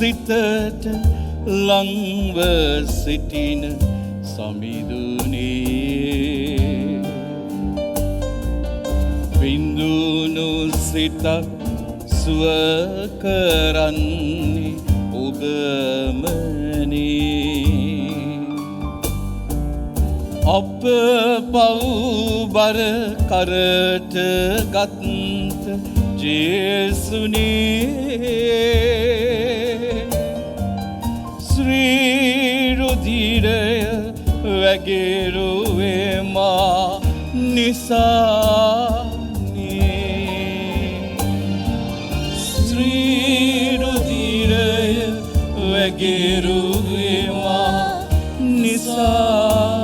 සිතට ලංව සිටින සමිඳුනේ බින්දුණු සිතක් සුව කරන්නේ ඔබමනේ අප පව්බර කරට ගත්ත ජේසුනේ ශ්‍රී රුධිරය වැගිරුවේ මා නිසානේ ශ්‍රී රුධිරය වැගිරුවේ මා නිසානේ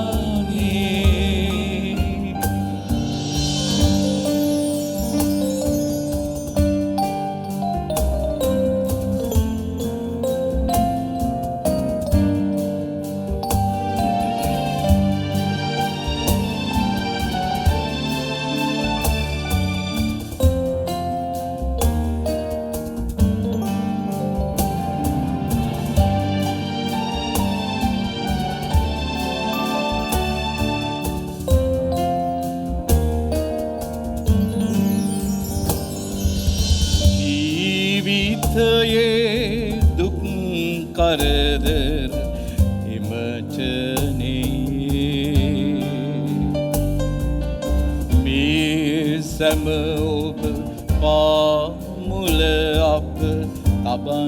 ජීවිතයේ දුක් කරදර හිමචනේ මේ සැම ඔබ පාමුල අප තබන්නේ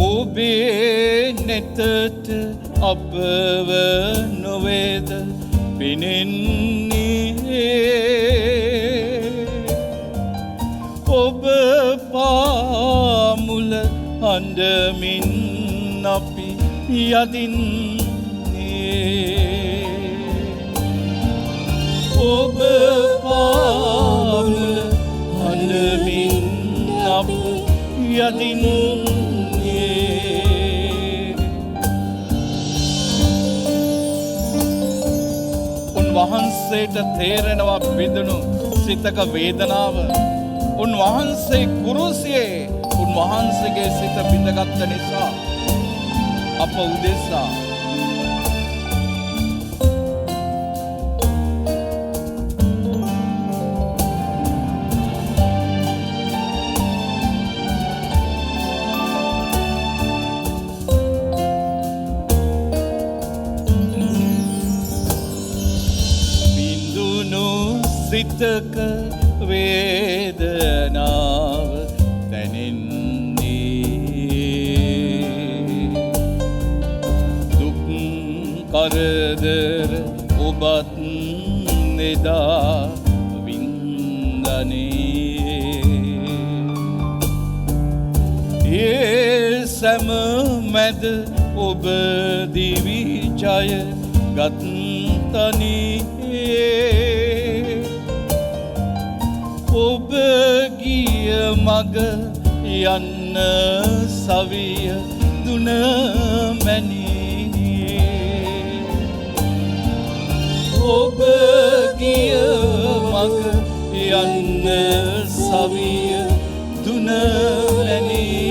ඔබේ නෙතට අපව නොවේද පිනෙන්නේ ඔබ පාමුල හඬමින් අපි යදින්නේ ඔබ පාමුල හඬමින් අපි යදින්නේ උන්වහන්සේට තේරෙනවා බිඳුණු සිතක වේදනාව උන්වහන්සේ කුරුසියේ උන්වහන්සේගේ සිත බිඳගත්ත නිසා අප උදෙසා බිඳුණු සිතක වේදනාව දැනෙන්නේ දුක් කරදර ඔබත් නෙදා වින්දනේ ඒ සැම මැද ඔබ දිවි ජය ගත්තනේ ඔබ ගිය මග යන්න සවිය දුන මැනී ඔබ ගිය මග යන්න සවිය දුන මැනී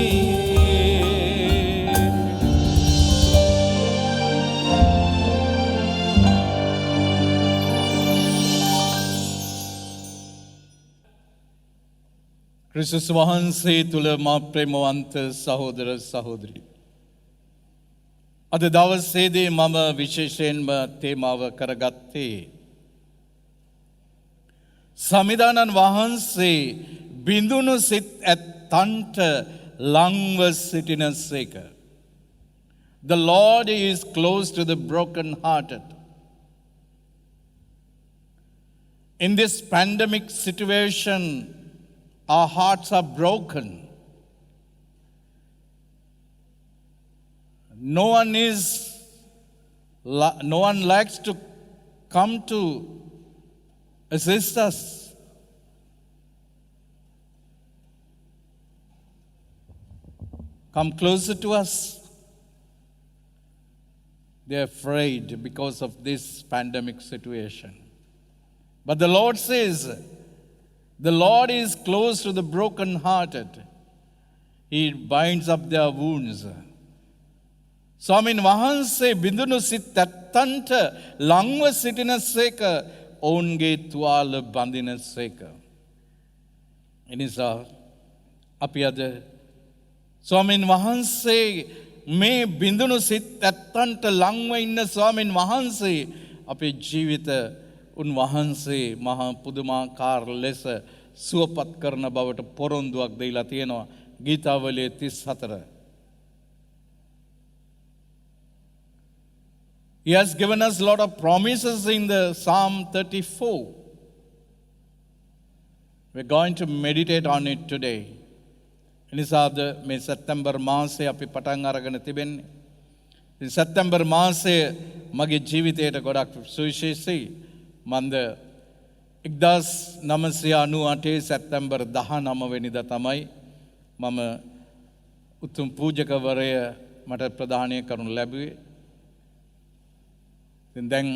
ක්‍රිස්තුස් වහන්සේ තුළ මා ප්‍රේමවන්ත සහෝදර සහෝදරී අද දවසේදී මම විශේෂයෙන්ම තේමාව කරගත්තේ සමිදානන් වහන්සේ බිඳුණු සිත් ඇත්තන්ට ලංව සිටින සේක. The Lord is close to the broken hearted. In this pandemic situation, our hearts are broken. No one likes to come to assist us. Come closer to us. They're afraid because of this pandemic situation. But the Lord says, The Lord is close to the broken-hearted. He binds up their wounds. ස්වාමින් වහන්සේ බිඳුණු සිත් ඇත්තන්ට ලංව සිටිනසේක ඔවුන්ගේ තුවාල බඳිනසේක. එනිසා අපි අද ස්වාමින් වහන්සේ මේ බිඳුණු සිත් ඇත්තන්ට ලංව ඉන්න ස්වාමින් වහන්සේ අපේ ජීවිත උන්වහන්සේ මහා පුදුමාකාර ලෙස සුවපත් කරන බවට පොරොන්දුවක් දෙයිලා තියෙනවා ගීතාවලිය 34. He has given us a lot of promises in the Psalm 34. We're going to meditate on it today. එනිසාද මේ සැප්තැම්බර් මාසයේ අපි පටන් අරගෙන තිබෙන්නේ. ඉතින් සැප්තැම්බර් මාසයේ මගේ ජීවිතයට ගොඩක් සුවිශේෂී. මන්ද 1998 සැප්තැම්බර් 19 වෙනිදා තමයි මම උතුම් පූජකවරය මට ප්‍රදානය කරනු ලැබුවේ. දැන්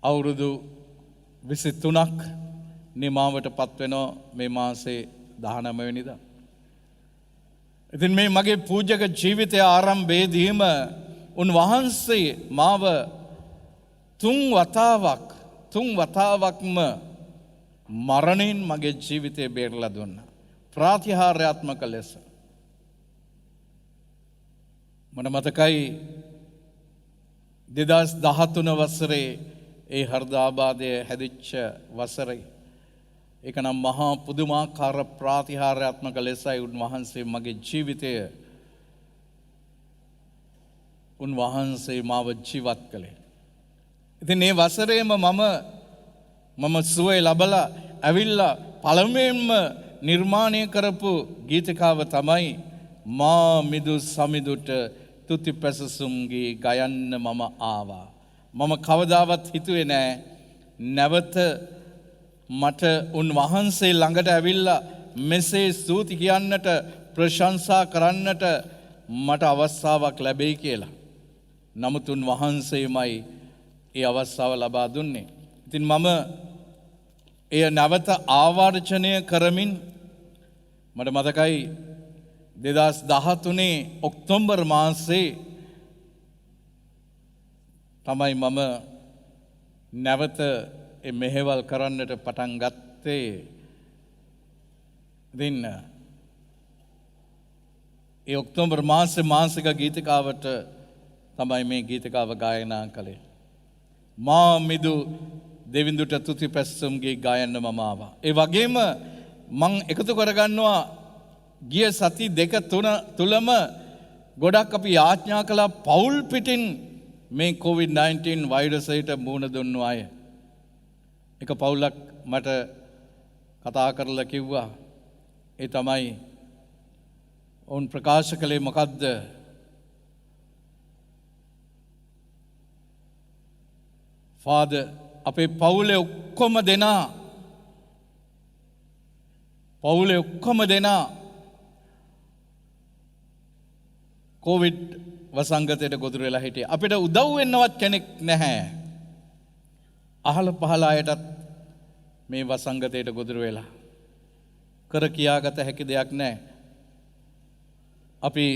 අවුරුදු 23ක් නිමාවට පත් වෙනවා මේ මාසේ 19 වෙනිදා. ඉතින් මේ මගේ පූජක ජීවිතයේ ආරම්භයේදීම උන්වහන්සේ මාව තුන් වතාවක්ම මරණයෙන් මගේ ජීවිතේ බේරලා දුන්නා. ප්‍රාතිහාර්යාත්මක ලෙස. මට මතකයි 2013 වසරේ ඒ හෘදාබාධය හැදිච්ච වසරේ ඒක නම් මහා පුදුමාකාර ප්‍රාතිහාර්යාත්මක ලෙසයි උන්වහන්සේ මගේ ජීවිතය උන්වහන්සේ මාව ජීවත් කළේ. ඉතින් මේ වසරේම මම සුවය ලබලා ඇවිල්ලා පළමුවෙන්ම නිර්මාණය කරපු ගීතිකාව තමයි මා මිදු සමිඳුට තුති පැසසුම්ගේ ගයන්න මම ආවා. මම කවදාවත් හිතුවේ නෑ නැවත මට උන්වහන්සේ ළඟට ඇවිල්ලා මෙසේ ස්තුති කියන්නට ප්‍රශංසා කරන්නට මට අවස්ථාවක් ලැබෙයි කියලා. නමුත් උන්වහන්සේමයි ඒ අවස්ථාව ලබා දුන්නේ. ඉතින් මම එය නැවත ආවර්ජනය කරමින් මට මතකයි 2013 ඔක්තෝබර් මාසයේ තමයි මම නැවත මෙහෙවල් කරන්නට පටන් ගත්තේ. ඉතින් ඒ ඔක්තෝබර් මාසේ මාසික ගීතිකාවට තමයි මේ ගීතිකාව ගායනා කළේ. මා මිදු දෙවිඳුට තුති පැසසුම්ගේ ගයන්න මම ආවා. ඒ වගේම මං එකතු කරගන්නවා ගිය සති දෙක තුලම ගොඩක් අපි යාඥා කළා පෞල් පිටින් මේ COVID-19 වෛරසයට මුහුණ දුන්නු අය. එක පවුලක් මට කතා කරලා කිව්වා. ඒ තමයි ඔවුන් ප්‍රකාශ කළේ මොකද්ද? ෆාදර් අපේ පවුලේ ඔක්කොම දෙනා කොවිඩ් වසංගතයට ගොදුරු වෙලා හිටියේ. අපිට උදව් වෙන්නවත් කෙනෙක් නැහැ. අහල පහල අයටත් මේ වසංගතයට ගොදුරු වෙලා කර කියාගත හැකි දෙයක් නැහැ. අපි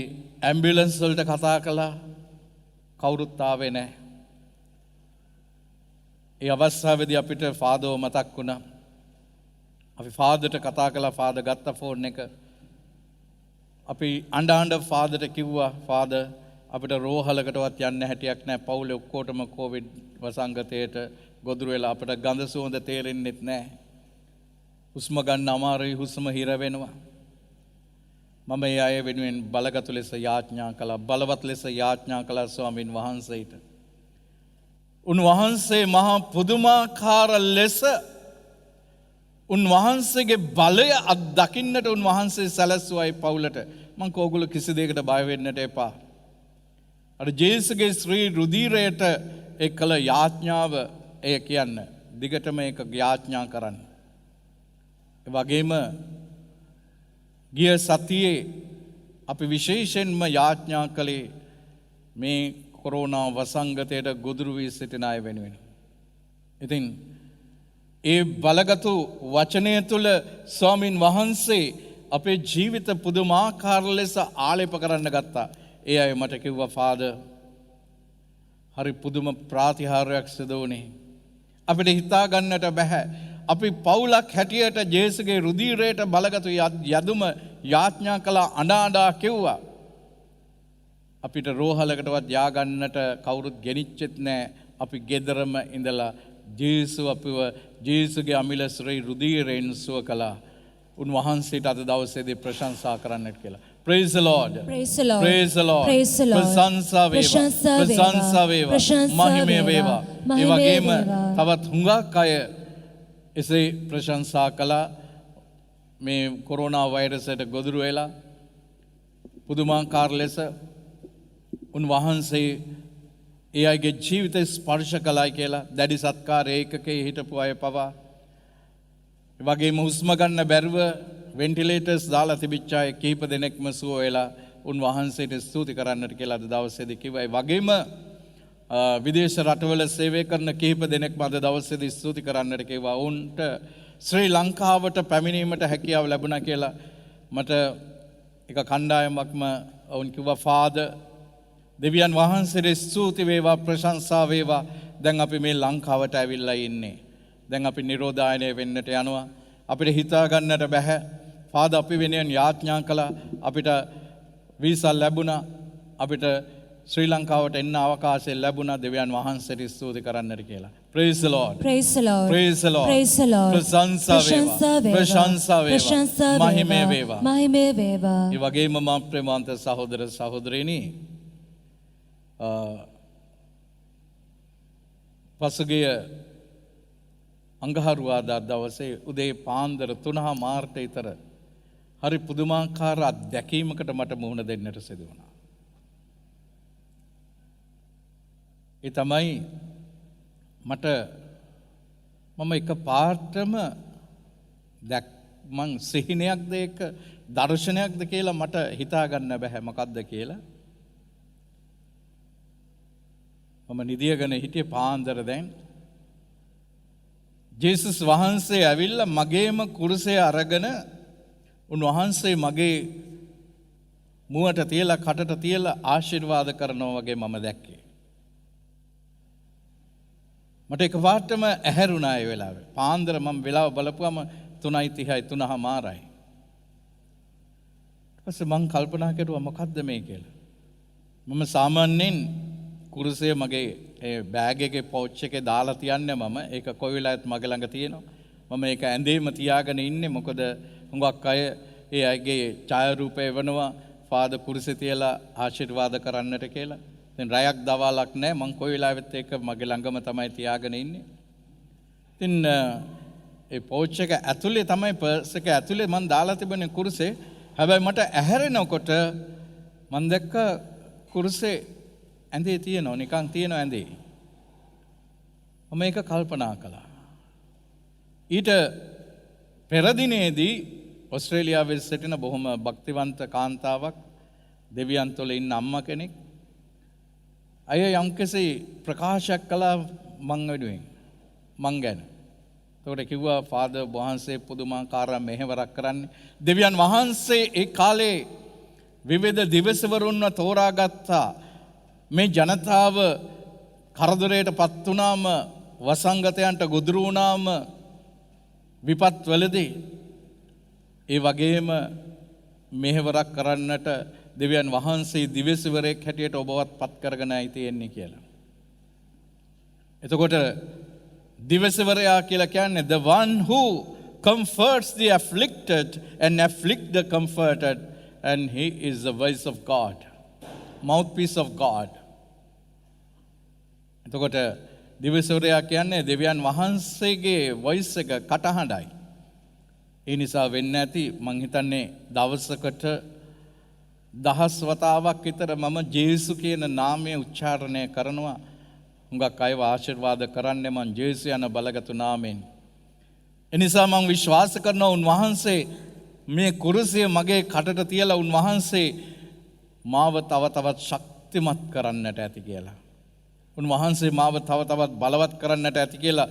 ඇම්බියුලන්ස් වලට කතා කළා කවුරුත් ආවේ නැහැ. ඒ අවස්ථාවේදී අපිට ෆාදර්ව මතක් වුණා. අපි ෆාදර්ට කතා කළා. ෆාදර් ගත්ත ෆෝන් එක. අපි අඬ ෆාදර්ට කිව්වා ෆාදර් අපිට රෝහලකටවත් යන්න හැටියක් නැහැ. පවුලේ ඔක්කොටම කොවිඩ් වසංගතයට ගොදුරු වෙලා අපිට ගඳ සුවඳ තේරෙන්නෙත් නැහැ. හුස්ම ගන්න අමාරුයි. හුස්ම හිර වෙනවා. මම ඒ අය වෙනුවෙන් බලගත් ලෙස යාඥා කළා. බලවත් ලෙස යාඥා කළා ස්වාමින් වහන්සේට. උන්වහන්සේ මහා පුදුමාකාර ලෙස උන්වහන්සේගේ බලය අත්දකින්නට උන්වහන්සේ සැලැස්සුවයි පවුලට. මං කෝගොල්ලෝ කිසි දෙයකට බය වෙන්නට එපා. අර ජේසුගේ ශ්‍රී රුධිරයට ඒ කළ යාඥාව එය කියන්න. දිගටම ඒක යාඥා කරන්න. ඒ වගේම ගිය සතියේ අපි විශේෂයෙන්ම යාඥා කළේ මේ කොරෝනා වසංගතයට ගොදුරු වී සිටින අය වෙනුවෙන්. ඉතින් ඒ බලගතු වචනය තුළ ස්වාමින් වහන්සේ අපේ ජීවිත පුදුමාකාර ලෙස ආලේප කරන්න ගත්තා. ඒ අය මට කිව්වා ෆාදර් හරි පුදුම ප්‍රාතිහාර්යයක් සිදු වුණේ. අපිට හිතා ගන්නට බෑ. අපි පවුලක් හැටියට ජේසුගේ රුධිරයට බලගතු යදුම යාඥා කළා අඬා කිව්වා. අපිට රෝහලකටවත් යාගන්නට කවුරුත් ගෙනිච්චෙත් නෑ. අපි ගෙදරම ඉඳලා ජේසු අපිව ජේසුගේ අමිල ශ්‍රී රුධිරයෙන් සුව කළා. උන්වහන්සේට අද දවසේදී ප්‍රශංසා කරන්නට කියලා. Praise the Lord. Praise the Lord. Praise the Lord. Praise the Lord. ප්‍රශංසා වේවා. ප්‍රශංසා වේවා. මහිමය වේවා. ඒ වගේම තවත් හුඟක් අය එසේ ප්‍රශංසා කළා. මේ කොරෝනා වෛරසයට ගොදුරු වෙලා පුදුමාකාර ලෙස උන්වහන්සේ ඒ අයගේ ජීවිතය ස්පර්ශ කළයි කියලා දැඩි සත්කාර ඒකකයේ හිටපු අය පවා වගේම හුස්ම ගන්න බැරුව වෙන්ටිලේටර්ස් දාලා තිබිච්ච අය කීප දෙනෙක්ම සුව වෙලා උන්වහන්සේට ස්තුති කරන්නට කියලා අද දවසේදී කිව්වා. ඒ වගේම විදේශ රටවල සේවය කරන කීප දෙනෙක්ම අද දවසේදී ස්තුති කරන්නට කිව්වා. උන්ට ශ්‍රී ලංකාවට පැමිණීමට හැකියාව ලැබුණා කියලා මට එක කණ්ඩායමක්ම වුන් කිව්වා ෆාදර් දෙවියන් වහන්සේට ස්තුති වේවා ප්‍රශංසා වේවා. දැන් අපි මේ ලංකාවට ඇවිල්ලා ඉන්නේ. දැන් අපි නිරෝධායනය වෙන්නට යනවා. අපිට හිතා ගන්නට බෑ. ෆාදර් අපි වෙනුවෙන් යාඥා කළා. අපිට වීසා ලැබුණා. අපිට ශ්‍රී ලංකාවට එන්න අවකාශය ලැබුණා. දෙවියන් වහන්සේට ස්තුති කරන්නට කියලා. Praise the Lord. Praise the Lord. Praise the Lord. Praise the Lord. ප්‍රශංසා වේවා. ප්‍රශංසා වේවා. මහිමය වේවා. මහිමය වේවා. ඒ වගේම මා ප්‍රේමාන්ත සහෝදර සහෝදරියනි පසුගිය අඟහරුවාදා දවසේ උදේ පාන්දර 3:00 විතර හරි පුදුමාකාර අත්දැකීමකට මට මුහුණ දෙන්නට සිදු වුණා. ඒ තමයි මම එක පාර්ටම මං සිහිනයක්ද ඒක දර්ශනයක්ද කියලා මට හිතා ගන්න බැහැ මොකක්ද කියලා. මම නිදියගෙන හිටියේ පාන්දර දැන් ජේසුස් වහන්සේ ඇවිල්ලා මගේම කුරුසය අරගෙන උන්වහන්සේ මගේ මුවට තියලා කටට තියලා ආශිර්වාද කරනවා වගේ මම දැක්කේ. මට එකපාරටම ඇහැරුණා ඒ වෙලාවේ. පාන්දර මම වෙලාව බලපුවම 3:30යි 3:00යි. ඊපස්සේ මං කල්පනා කරුවා මොකද්ද මේ කියලා. මම සාමාන්‍යයෙන් කුරුසය මගේ බෑග් එකේ පවුච් එකේ දාලා තියන්නේ මම. ඒක කොයි වෙලාවෙත් මගේ ළඟ තියෙනවා. මම ඒක ඇඳේම තියාගෙන ඉන්නේ. මොකද හුඟක් අය ඒ අයගේ ඡායාරූපය එවනවා ෆාදර් කුරුසෙ තියලා ආශිර්වාද කරන්නට කියලා. දැන් රැයක් දවාලක් නැහැ. මං කොයි වෙලාවෙත් ඒක මගේ ළඟම තමයි තියාගෙන ඉන්නේ. ඉතින් ඒ පවුච් එක ඇතුලේ තමයි පර්ස් එක ඇතුලේ මං දාලා තිබුණේ කුරුසේ. හැබැයි මට ඇහැරෙනකොට මං දැක්ක කුරුසේ ඇඳේ තියෙනවා නිකන් තියෙනවා ඇඳේ. මම ඒක කල්පනා කළා. ඊට පෙර දිනේදී ඕස්ට්‍රේලියාවේ සිටින බොහොම භක්තිවන්ත කාන්තාවක් දෙවියන් තුළ ඉන්න අම්මා කෙනෙක් අය යම්කිසි ප්‍රකාශයක් කළා මං වෙනුවෙන් මං ගැන. ඒකට කිව්වා ෆාදර් වහන්සේ පුදුමාකාර මෙහෙවරක් කරන්නේ. දෙවියන් වහන්සේ ඒ කාලේ විවිධ දිවසවරුන්ව තෝරාගත්තා. මේ ජනතාව කරදරයට පත් වුණාම වසංගතයන්ට ගොදුරු වුණාම විපත් වලදී ඒ වගේම මෙහෙවරක් කරන්නට දෙවියන් වහන්සේ දිවසවරයෙක් හැටියට ඔබවත් පත් කරගෙනයි තියෙන්නේ කියලා. එතකොට දිවසවරයා කියලා කියන්නේ the one who comforts the afflicted and afflict the comforted, and he is the voice of God. Mouthpiece of God. එතකොට දිවසවරයා කියන්නේ දෙවියන් වහන්සේගේ වොයිස් එක කටහඬයි. ඒ නිසා වෙන්න ඇති මං හිතන්නේ දවසකට 10 වතාවක් විතර මම ජේසු කියන නාමය උච්චාරණය කරනවා. හුඟක් අයව ආශිර්වාද කරන්නේ මං ජේසු යන බලගතු නාමයෙන්. ඒ නිසා මං විශ්වාස කරනවා උන්වහන්සේ මේ කුරුසිය මගේ කටට තියලා උන්වහන්සේ මාව තව තවත් ශක්තිමත් කරන්නට ඇති කියලා. උන්වහන්සේ මාව තව තවත් බලවත් කරන්නට ඇති කියලා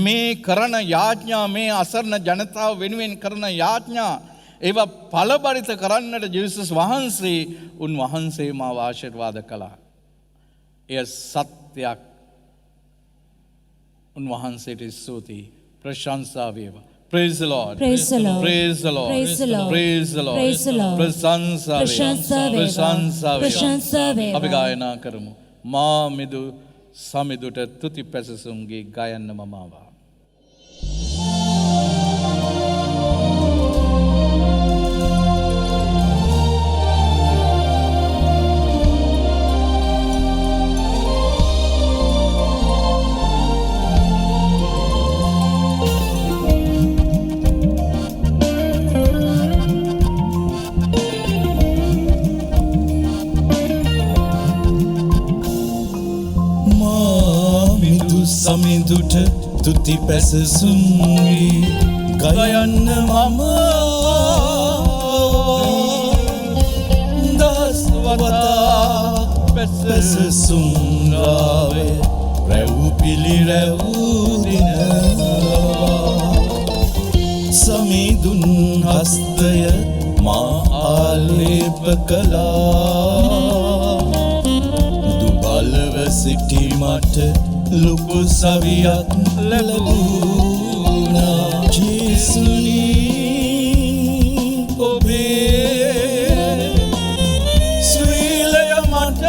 මේ කරන යාඥා මේ අසරණ ජනතාව වෙනුවෙන් කරන යාඥා ඒවා ඵලබරිත කරන්නට ජේසුස් වහන්සේ උන්වහන්සේ මාව ආශිර්වාද කළා. එය සත්‍යයක්. උන්වහන්සේට ස්තුතියි. ප්‍රශංසා වේවා. Praise the Lord. Praise the Lord. Praise the Lord. Praise the Lord. Praise the Lord. Praise the Lord. ප්‍රශංසා වේවා. ප්‍රශංසා වේවා. ප්‍රශංසා වේවා. ප්‍රශංසා වේවා. අපි ගායනා කරමු. මා මිදු සමිදුට තුති පැසසුම්ගේ ගයන්න මම ආවා. සමිඳුට තුති පැසසුම්ගේ ගයන්න මම දස්වතා පැසසුම් ගාවේ රැව් පිළිරැව් දිනවා සමිඳුන් හස්තය මා ආලේප කළා දුබලව සිටි මට ලොකු සවියක් ලැබුණා ජේසුනි ඔබේ ස්විලය මට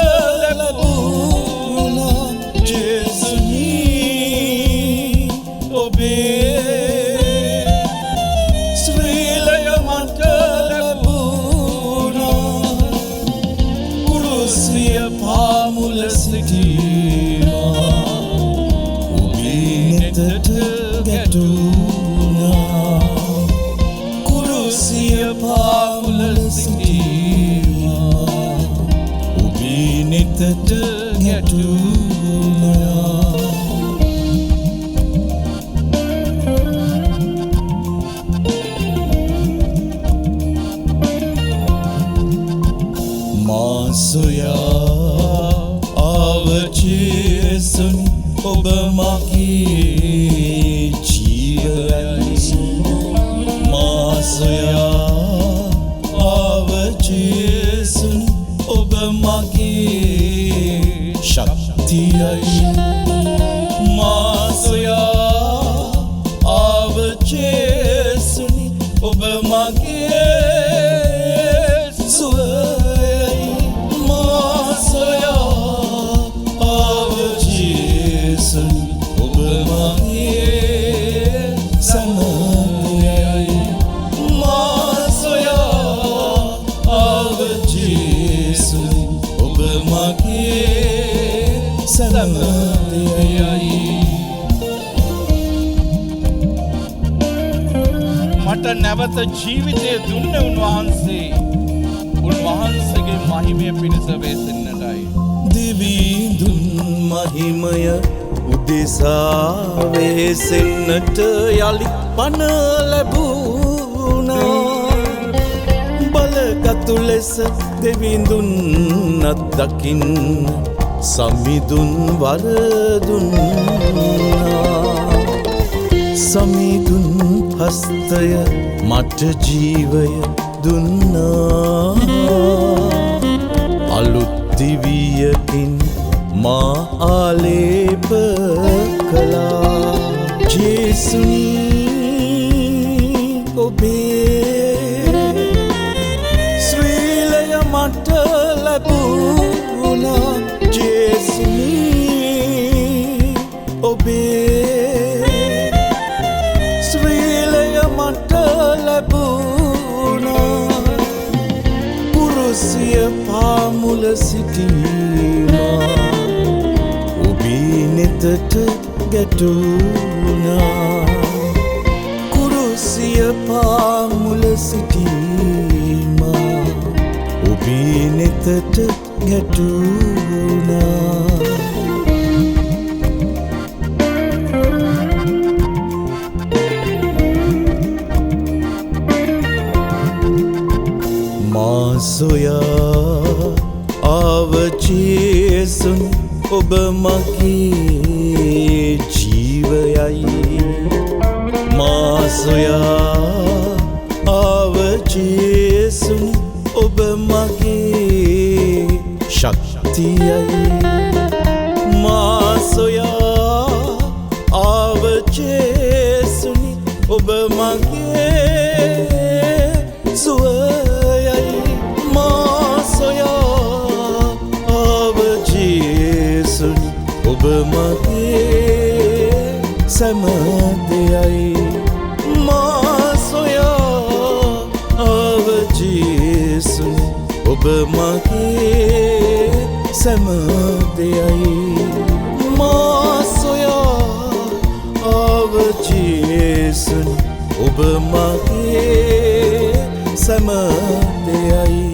ලැබුණා ජේසුනි ඔබේ ස්විලය මට ලැබුණා කුරුසිය පාමුල සිටීමා ගැටුණා කුරුසිය පාමුල සිටීමා ඔබේ නෙතට ගැටුණා මා සොයා ආව ජේසුනි ඔබ මගේ ජීවයයි මා සොයා ආව ජේසුනි ඔබ මගේ ශක්තියයි මා සොයා ආව ජේසුනි ඔබ මගේ සුවයයි මා සොයා ආව ජේසුනි ඔබ මගේ සමයයි මා සොයා ආව ජේසුනි ඔබ මගේ සමයයි මට නැවත ජීවිතය දුන්න උන්වහන්සේ උන්වහන්සේගේ මහිමය පිණිස වෙසෙන්නටයි. දිවිඳුන් මහිමය උදෙසා වෙසෙන්නට යලි පණ ලැබුණා බලගතු ලෙස දෙවිඳුන් අත්දකින්න සමිඳුන් වරදුන්නා සමිඳුන් හස්තය මට ජීවය දුන්නා අලුත් දිවියකින් මා ආලේප කළා ජේසුනි ඔබේ ස්විලය මට ලැබුණා ජේසුනි ඔබේ ස්විලය මට ලැබුණා කුරුසිය පාමුල සිටීමා ඔබේ නෙතට ගැටුණා කුරුසිය පාමුල සිටීමා ඔබේ නෙතට ගැටුණා මා සොයා ආව ජේසුනි ඔබ මගේ ජීවයයි මා සොයා ආව ජේසුනි ඔබ මගේ ශක්තියයි මා සොයා ආව ජේසුනි ඔබ මගේ සුවයයි මා සොයා ආව ජේසුනි ඔබ මගේ සැමදෙයයි මා සොයා ආව ජේසුනි ඔබ මගේ සැමදෙයයි මා සොයා ආව ජේසුනි ඔබ මගේ සැමදෙයයි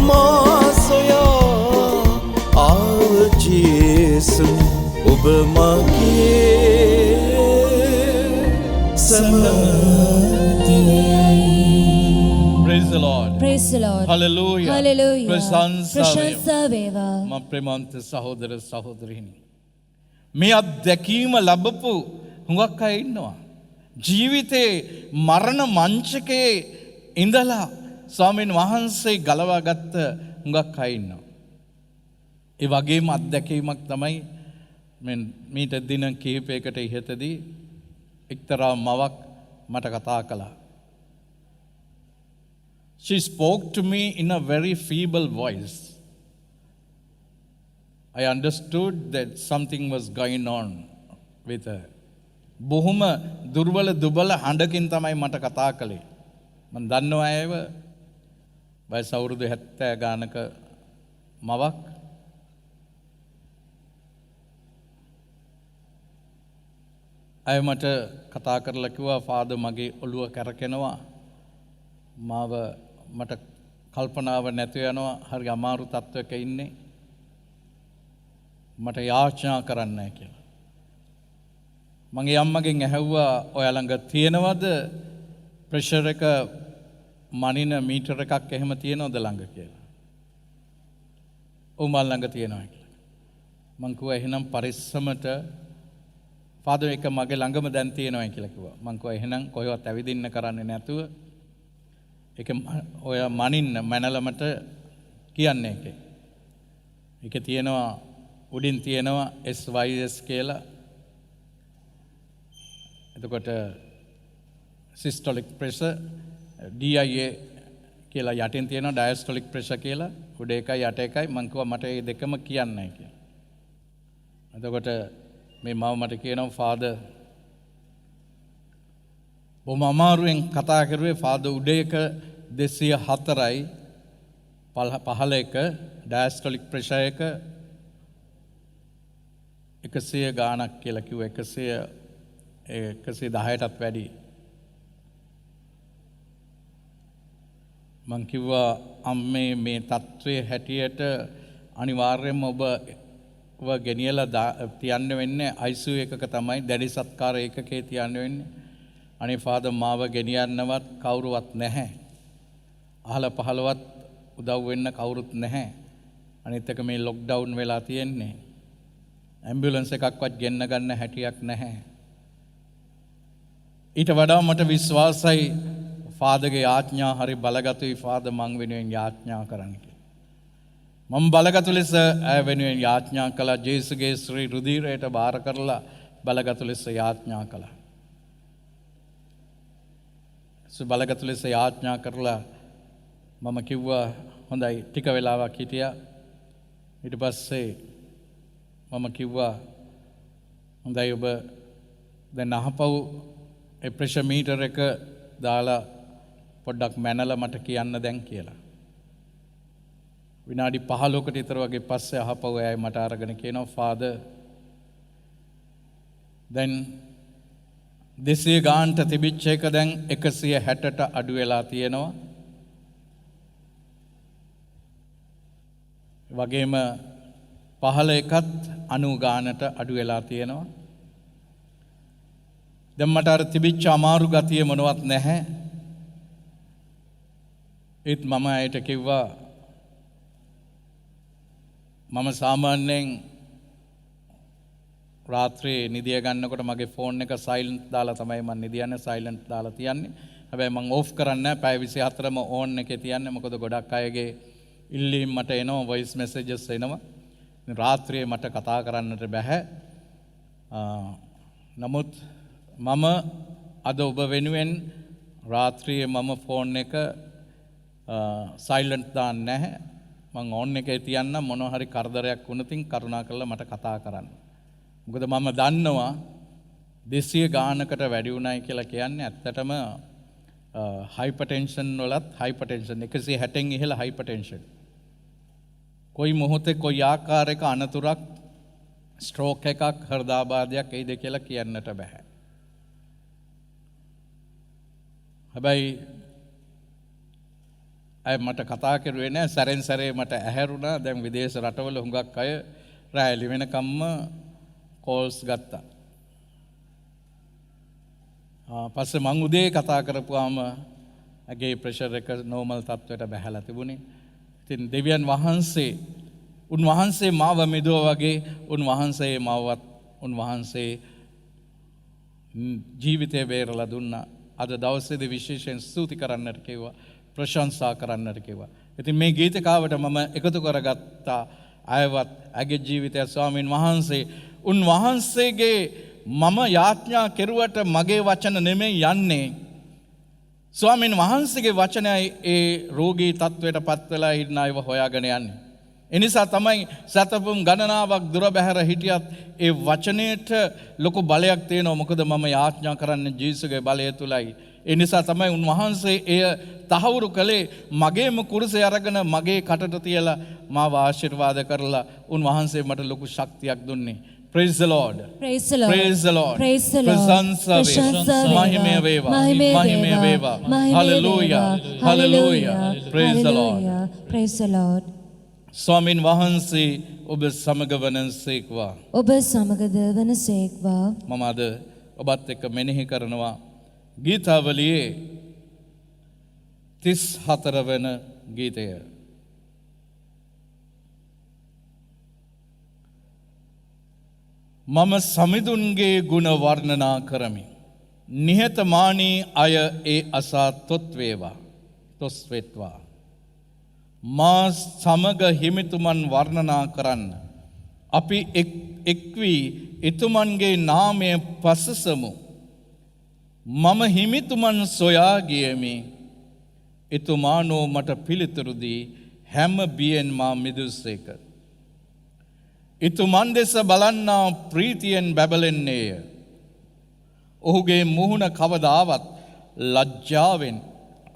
මා සොයා ආව ජේසුනි ඔබ මගේ සැමදෙයයි. Praise the Lord. Praise the Lord. Hallelujah. Hallelujah. ප්‍රශංසා වේවා. මම ප්‍රේමවන්ත සහෝදර සහෝදරියනි. මේ අත්දැකීම ලැබපු හුඟක් අය ඉන්නවා. ජීවිතේ මරණ මංචකයේ ඉඳලා ස්වාමීන් වහන්සේ ගලවාගත්ත හුඟක් අය ඉන්නවා. ඒ වගේම අත්දැකීමක් තමයි මීට දින කිහිපයකට ඉහතදී එක්තරා මවක් මට කතා කළා. She spoke to me in a very feeble voice. I understood that something was going on with her. බොහොම දුර්වල දුබල හඬකින් තමයි මට කතා කළේ. මම දන්නවා ඇයව වයස අවුරුදු 70 ගානක මවක්. අය මට කතා කරලා කිව්වා ෆාදර් මගේ ඔළුව කැරකෙනවා. මාව මට කල්පනාව නැතුව යනවා. හරි අමාරු තත්වයක ඉන්නේ. මට යාචනා කරන්න කියලා. මගේ අම්මගෙන් ඇහැව්වා ඔයා ළඟ තියෙනවද ප්‍රෙෂර් එක මනින මීටර එකක් එහෙම තියෙනවද ළඟ කියලා. ඔව් මල් ළඟ තියෙනවා කියලා. මං කිව්වා එහෙනම් පරිස්සමට ෆාදර් එක මගේ ළඟම දැන් තියෙනවා කියලා කිව්වා. මං කිව්වා එහෙනම් කොහෙවත් ඇවිදින්න කරන්නේ නැතුව ඒක ඔය මනින්න මනලමට කියන්නේ ඒකේ. ඒක තියෙනවා උඩින් තියෙනවා SYS කියලා. එතකොට සිස්ටොලික් ප්‍රෙෂර් DIA කියලා යටින් තියෙනවා ඩයස්ටොලික් ප්‍රෙෂර් කියලා. උඩ එකයි යට එකයි මං කිව්වා මට මේ දෙකම කියන්නයි කියලා. එතකොට මේ මව මට කියනවා ෆාදර් බොහොම අමාරුවෙන් කතා කරුවේ ෆාදර් උඩ එක 204යි පහළ එක ඩයස්ටොලික් ප්‍රෙෂර් එක 100 ගාණක් කියලා කිව්වා 110ටත් වැඩි. මං කිව්වා අම්මේ මේ තත්ත්වයේ හැටියට අනිවාර්යයෙන්ම ඔබ ගෙනියලා තියන්න වෙන්නේ ICU එකක තමයි දැඩි සත්කාර ඒකකේ තියන්න වෙන්නේ. අනේ ෆාදර් මාව ගෙනියන්නවත් කවුරුවත් නැහැ. අහල පහලවත් උදව් වෙන්න කවුරුත් නැහැ. අනිත් එක මේ ලොක්ඩවුන් වෙලා තියෙන්නේ. ඇම්බියුලන්ස් එකක්වත් ගෙන්න ගන්න හැටියක් නැහැ. ඊට වඩා මට විශ්වාසයි ෆාදර්ගේ ආඥා හරි බලගතුයි ෆාදර් මං වෙනුවෙන් යාඥා කරන්න කියලා. මම බලගතු ලෙස ඇය වෙනුවෙන් යාඥා කළා. ජේසුගේ ශ්‍රී රුධිරයට බාර කරලා බලගතු ලෙස යාඥා කළා. බලගතු ලෙස යාඥා කරලා මම කිව්වා හොඳයි ටික වෙලාවක් හිටියා. ඊට පස්සේ මම කිව්වා හොඳයි ඔබ දැන් අහපව් ඒ ප්‍රෙෂර් මීටර් එක දාලා පොඩ්ඩක් මැනලා මට කියන්න දැන් කියලා. විනාඩි 15කට විතර වගේ පස්සේ අහපව් ඇයි මට අරගෙන කියනවා ෆාදර් දැන් 200 ගානට තිබිච්ච එක දැන් 160ට අඩු වෙලා තියෙනවා. වගේම පහළ එකත් 90 ගානට අඩු වෙලා තියෙනවා. දැන් මට අර තිබිච්ච අමාරු ගතිය මොනවත් නැහැ. ඒත් මම ඇයට කිව්වා මම සාමාන්‍යයෙන් රාත්‍රියේ නිදිය ගන්නකොට මගේ ෆෝන් එක සයිලන්ට් දාලා තමයි මම නිදියන්නේ සයිලන්ට් දාලා තියන්නේ. හැබැයි මම ඕෆ් කරන්නේ නැහැ. පැය 24ම ඕන් එකේ තියන්නේ. මොකද ගොඩක් අයගේ ඉල්ලීම් මට එනවා වොයිස් මෙසේජස් එනවා. රාත්‍රියේ මට කතා කරන්නට බෑ. නමුත් මම අද ඔබ වෙනුවෙන් රාත්‍රියේ මම ෆෝන් එක සයිලන්ට් දාන්නේ නැහැ. මම ඕන් එකේ තියන්න මොනවා හරි කරදරයක් වුණොතින් කරුණාකරලා මට කතා කරන්න. මොකද මම දන්නවා 200 ගානකට වැඩි වුණයි කියලා කියන්නේ ඇත්තටම හයිපර්ටෙන්ෂන් වලත් හයිපර්ටෙන්ෂන් 160න් ඉහළ හයිපර්ටෙන්ෂන්. කොයි මොහොතේ කොයි ආකාරයක අනතුරක් ස්ට්‍රෝක් එකක් හෘදාබාධයක් එයිද කියලා කියන්නට බෑ. හැබැයි අය මට කතා කරුවේ නෑ සැරෙන් සැරේ මට ඇහැරුණා. දැන් විදේශ රටවල හුඟක් අය රැලි වෙනකම්ම කෝල්ස් ගත්තා. පස්සේ මං උදේ කතා කරපුවාම ඇගේ ප්‍රෙෂර් එක නෝමල් තත්ත්වයට බැහැලා තිබුණේ. ඉතින් දෙවියන් වහන්සේ උන්වහන්සේ මාව මිදුවා වගේ උන්වහන්සේ මාවත් උන්වහන්සේ ජීවිතය බේරලා දුන්නා. අද දවසේදී විශේෂයෙන් ස්තුති කරන්නට කිව්වා. ප්‍රශංසා කරන්නට කිව්වා. ඉතින් මේ ගීතකාවට මම එකතු කරගත්තා අයවත් ඇගේ ජීවිතය ස්වාමීන් වහන්සේ උන්වහන්සේගේ මම යාඥා කෙරුවට මගේ වචන නෙමෙයි යන්නේ. ස්වාමීන් වහන්සේගේ වචනයයි ඒ රෝගී තත්වයට පත් වෙලා ඉන්න අයව හොයාගෙන යන්නේ. ඒ නිසා තමයි සතපුම් ගණනාවක් දුර බැහැර හිටියත් ඒ වචනයට ලොකු බලයක් තියෙනවා. මොකද මම යාඥා කරන්නේ ජීසුගේ බලය තුලයි. ඒ නිසා තමයි උන්වහන්සේ එය තහවුරු කළේ. මගේම කුරුසේ අරගෙන මගේ කටට තියලා මාව ආශිර්වාද කරලා උන්වහන්සේ මට ලොකු ශක්තියක් දුන්නේ. Praise the Lord. Praise the Lord. Praise the Lord. Praise the Lord. ප්‍රශංසා වේවා. මහිමය වේවා. මහිමය වේවා. Hallelujah. Hallelujah. Praise the Lord. Praise the Lord. ස්වාමින් වහන්සේ ඔබ සමග වනසේක්වා. ඔබ සමගද වනසේක්වා. මම අද ඔබත් එක්ක මෙනෙහි කරනවා ගීතාවලියේ 34 වෙන ගීතය. මම සමිඳුන්ගේ ගුණ වර්ණනා කරමි. නිහතමානී අය ඒ අසා තොත් වේවා. තොස් වෙත්වා. මා සමග හිමිතුමන් වර්ණනා කරන්න. අපි එක් වී එතුමන්ගේ නාමය පසසමු. මම හිමිතුමන් සොයා ගියමි. එතුමානෝ මට පිළිතුරු දී හැම බියෙන් මා මිදුස්සේක. එතුමන් දෙස බලන්නා ප්‍රීතියෙන් බැබලෙන්නේය. ඔහුගේ මුහුණ කවදාවත් ලජ්ජාවෙන්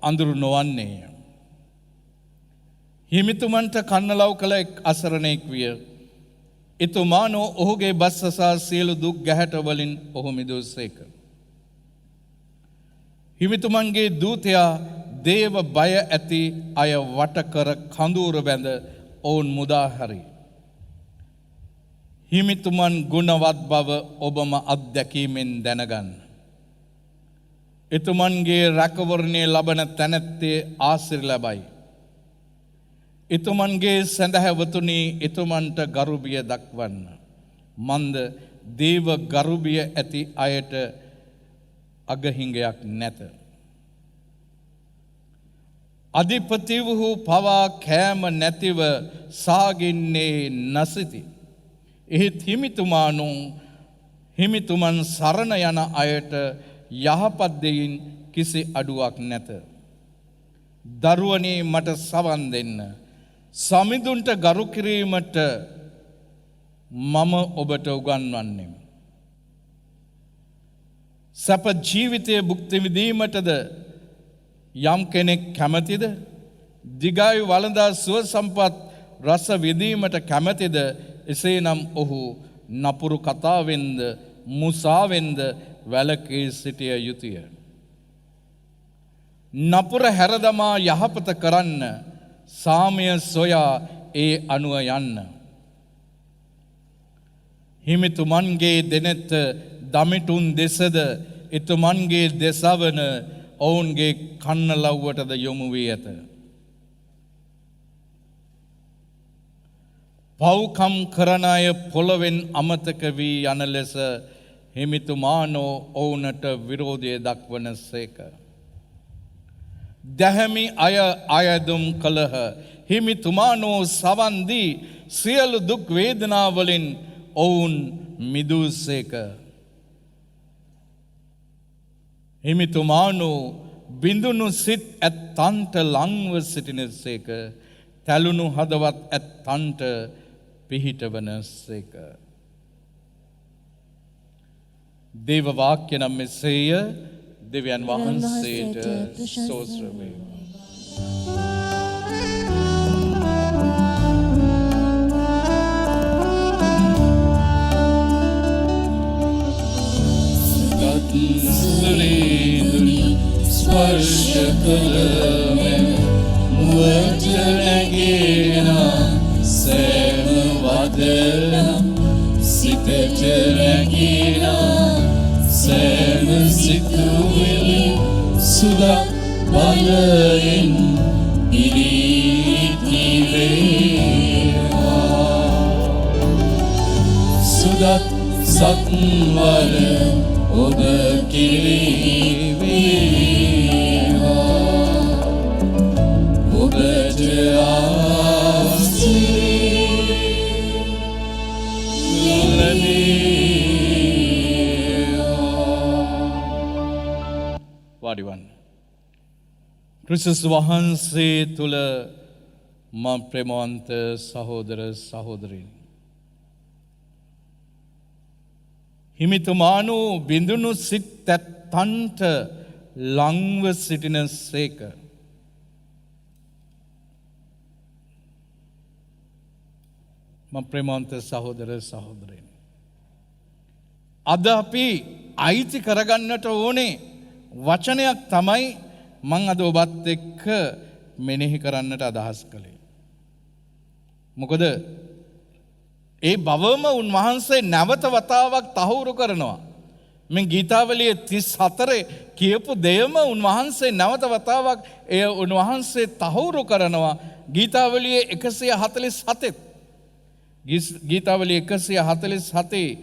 අඳුරු නොවන්නේය. හිමිතුමන්ට කන්නලව් කළ එක් අසරණෙක් විය. එතුමානෝ ඔහුගේ බස්සසා සියලු දුක් ගැහැට වලින් ඔහු මිදුස්සේක. හිමිතුමන්ගේ දූතයා දේව බය ඇති අය වටකර කඳුර බැඳ ඔවුන් මුදාහරි. හිමිතුමන් ගුණවත් බව ඔබම අත්දැකීමෙන් දැනගන්න. එතුමන්ගේ රැකවරණය ලබන තැනැත්තේ ආසිරි ලබයි. එතුමන්ගේ සැඳහැවතුනි එතුමන්ට ගරුබිය දක්වන්න. මන්ද දේව ගරුබිය ඇති අයට අගහිඟයක් නැත. අධිපතිවහු පවා කෑම නැතිව සාගින්නේ නසිති. එහෙත් හිමිතුමන් සරණ යන අයට යහපත් දෙයින් කිසි අඩුවක් නැත. දරුවනේ මට සවන් දෙන්න. සමිඳුන්ට ගරු කිරීමට මම ඔබට උගන්වන්නෙම්. සැප ජීවිතය භුක්ති විඳීමටද යම් කෙනෙක් කැමතිද? දිගායු වළඳා සුව සම්පත් රස විඳීමට කැමතිද? එසේනම් ඔහු නපුරු කතාවෙන්ද මුසාවෙන්ද වැළකී සිටිය යුතුය. නපුර හැරදමා යහපත කරන්න, සාමය සොයා ඒ අනුව යන්න. හිමිතුමන්ගේ දෙනෙත දමිටුන් දෙසද එතුමන්ගේ දෙසවන ඔවුන්ගේ කන්නලව්වටද යොමු වී ඇත. පව්කම් කරන අය පොළවෙන් අමතක වී යන ලෙස හිමිතුමානෝ ඔවුනට විරෝධය දක්වන සේක. දැහැමි අය අයදුම් කළහ. හිමිතුමානෝ සවන්දී සියලු දුක් වේදනාවලින් ඔවුන් මිදූසේක. හිමිතුමානෝ බිඳුණු සිත් ඇත්තන්ට ලංව සිටිනසේක. තැලුණු හදවත් ඇත්තන්ට පිහිටවන සේක. දේව වාක්‍ය නම් මෙසේය. දෙවියන් වහන්සේට ස්තෝත්‍ර වේවා. සුරේඳුනි ස්පර්ශ කළමෙන් මුවට නැගෙන සෑම වදනම් සිතට නැගෙන සෑම සිතුවිලි සුදක් බලයෙන් ඉරිතිවේවා. සුදක් සත්වල ඔබ කිරිවේවා. ඔබට වාඩිවන්න. ක්‍රිස්තුස් වහන්සේ තුළ මම ප්‍රේමවන්ත සහෝදර සහෝදරීන්. හිමිතුමානු බිඳුණු සිත් ඇත්තන්ට ලංව සිටින සේක. මම ප්‍රේමවන්ත සහෝදර සහෝදරීන්. අද අපි අයිති කරගන්නට ඕනේ වචනයක් තමයි මං අද ඔබත් එක්ක මෙනෙහි කරන්නට අදහස් කළේ. මොකද ඒ බවම උන්වහන්සේ නැවත වතාවක් තහවුරු කරනවා. මෙ ගීතාවලිය 34 කියපු දෙයම උන්වහන්සේ නැවත වතාවක් එය උන්වහන්සේ තහවුරු කරනවා. ගීතාවලිය 147 ගීතාවලිය 147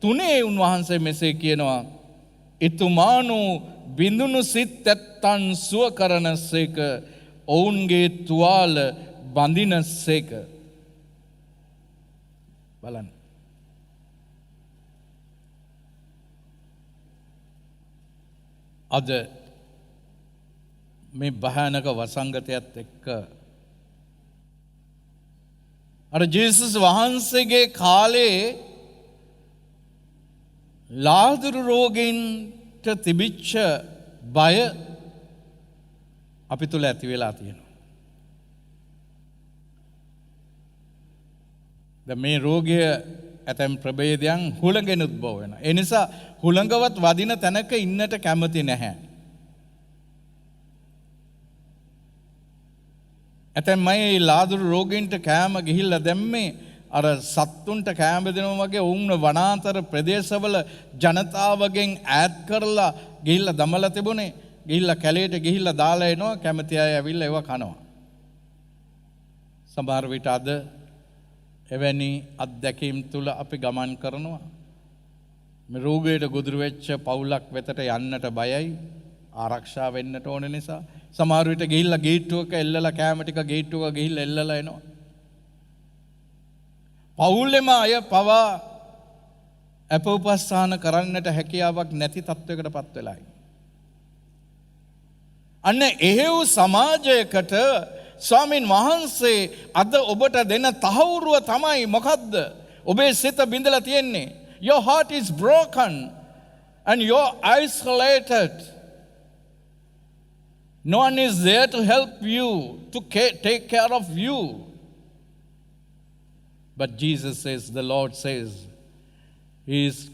තුනේ උන්වහන්සේ මෙසේ කියනවා. එතුමානු බිඳුණු සිත් ඇත්තන් සුව කරන සේක. ඔවුන්ගේ තුවාල බඳින සේක. බලන්න. අද මේ භයානක වසංගතයත් එක්ක අර ජේසුස් වහන්සේගේ කාලේ ලාදුරු රෝගීන්ට තිබිච්ච බය අපි තුල ඇති වෙලා තියෙනවා. මේ රෝගය ඇතැම් ප්‍රභේදයන් හුළඟෙන් උද්භව වෙනවා. ඒ නිසා හුළඟවත් වදින තැනක ඉන්නට කැමති නැහැ. ඇතැම් අය ලාදුරු රෝගීන්ට කෑම ගිහිල්ලා දැම්මේ අර සත්තුන්ට කෑම දෙනවා වගේ ඔවුන්ව වනාන්තර ප්‍රදේශවල ජනතාවගෙන් ඈත් කරලා ගිහිල්ලා දමලා තිබුණේ. ගිහිල්ලා කැලේට ගිහිල්ලා දාලා එනවා. කැමති අය ඇවිල්ලා ඒව කනවා. සමහර විට අද එවැනි අත්දැකීම් තුළ අපි ගමන් කරනවා. මේ රෝගයට ගොදුරු වෙච්ච පවුලක් වෙතට යන්නට බයයි. ආරක්ෂා වෙන්නට ඕන නිසා. සමහර විට ගිහිල්ලා ගේට්ටුවක එල්ලලා කැම ටික ගේට්ටුවක ගිහිල්ලා එල්ලලා එනවා. පවුලෙම අය පවා අප උපස්ථාන කරන්නට හැකියාවක් නැති තත්වයකට පත් වෙලායි. අන්න එහෙව් සමාජයකට ස්වාමීන් වහන්සේ අද ඔබට දෙන තහවුරුව තමයි මොකද්ද? ඔබේ සිත බිඳලා තියෙන්නේ. Your heart is broken and you're isolated. No one is there to help you, to take care of you. But Jesus says, the Lord says, He is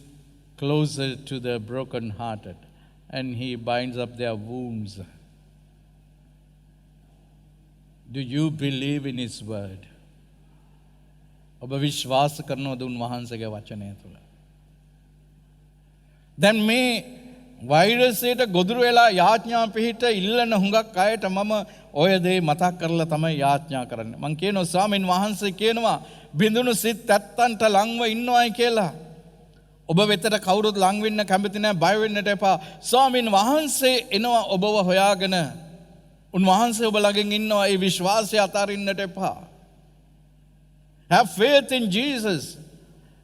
closer to the broken-hearted and He binds up their wounds. Do you believe in His word? ඔබ විශ්වාස කරනවද උන්වහන්සේගේ වචනය තුළ? දැන් මේ වෛරසයට ගොදුරු වෙලා යාඥා පිහිට ඉල්ලන හුඟක් අයට මම ඔය දේ මතක් කරලා තමයි යාඥා කරන්නේ. මං කියනවා ස්වාමීන් වහන්සේ කියනවා බිඳුණු සිත් ඇත්තන්ට ලංව ඉන්නවයි කියලා. ඔබ වෙතට කවුරුත් ලං වෙන්න කැමති නැහැ, බය වෙන්නට එපා. ස්වාමීන් වහන්සේ එනවා ඔබව හොයාගෙන. උන්වහන්සේ ඔබ ළඟින් ඉන්නවා. ඒ විශ්වාසය අතාරින්නට එපා. Have faith in Jesus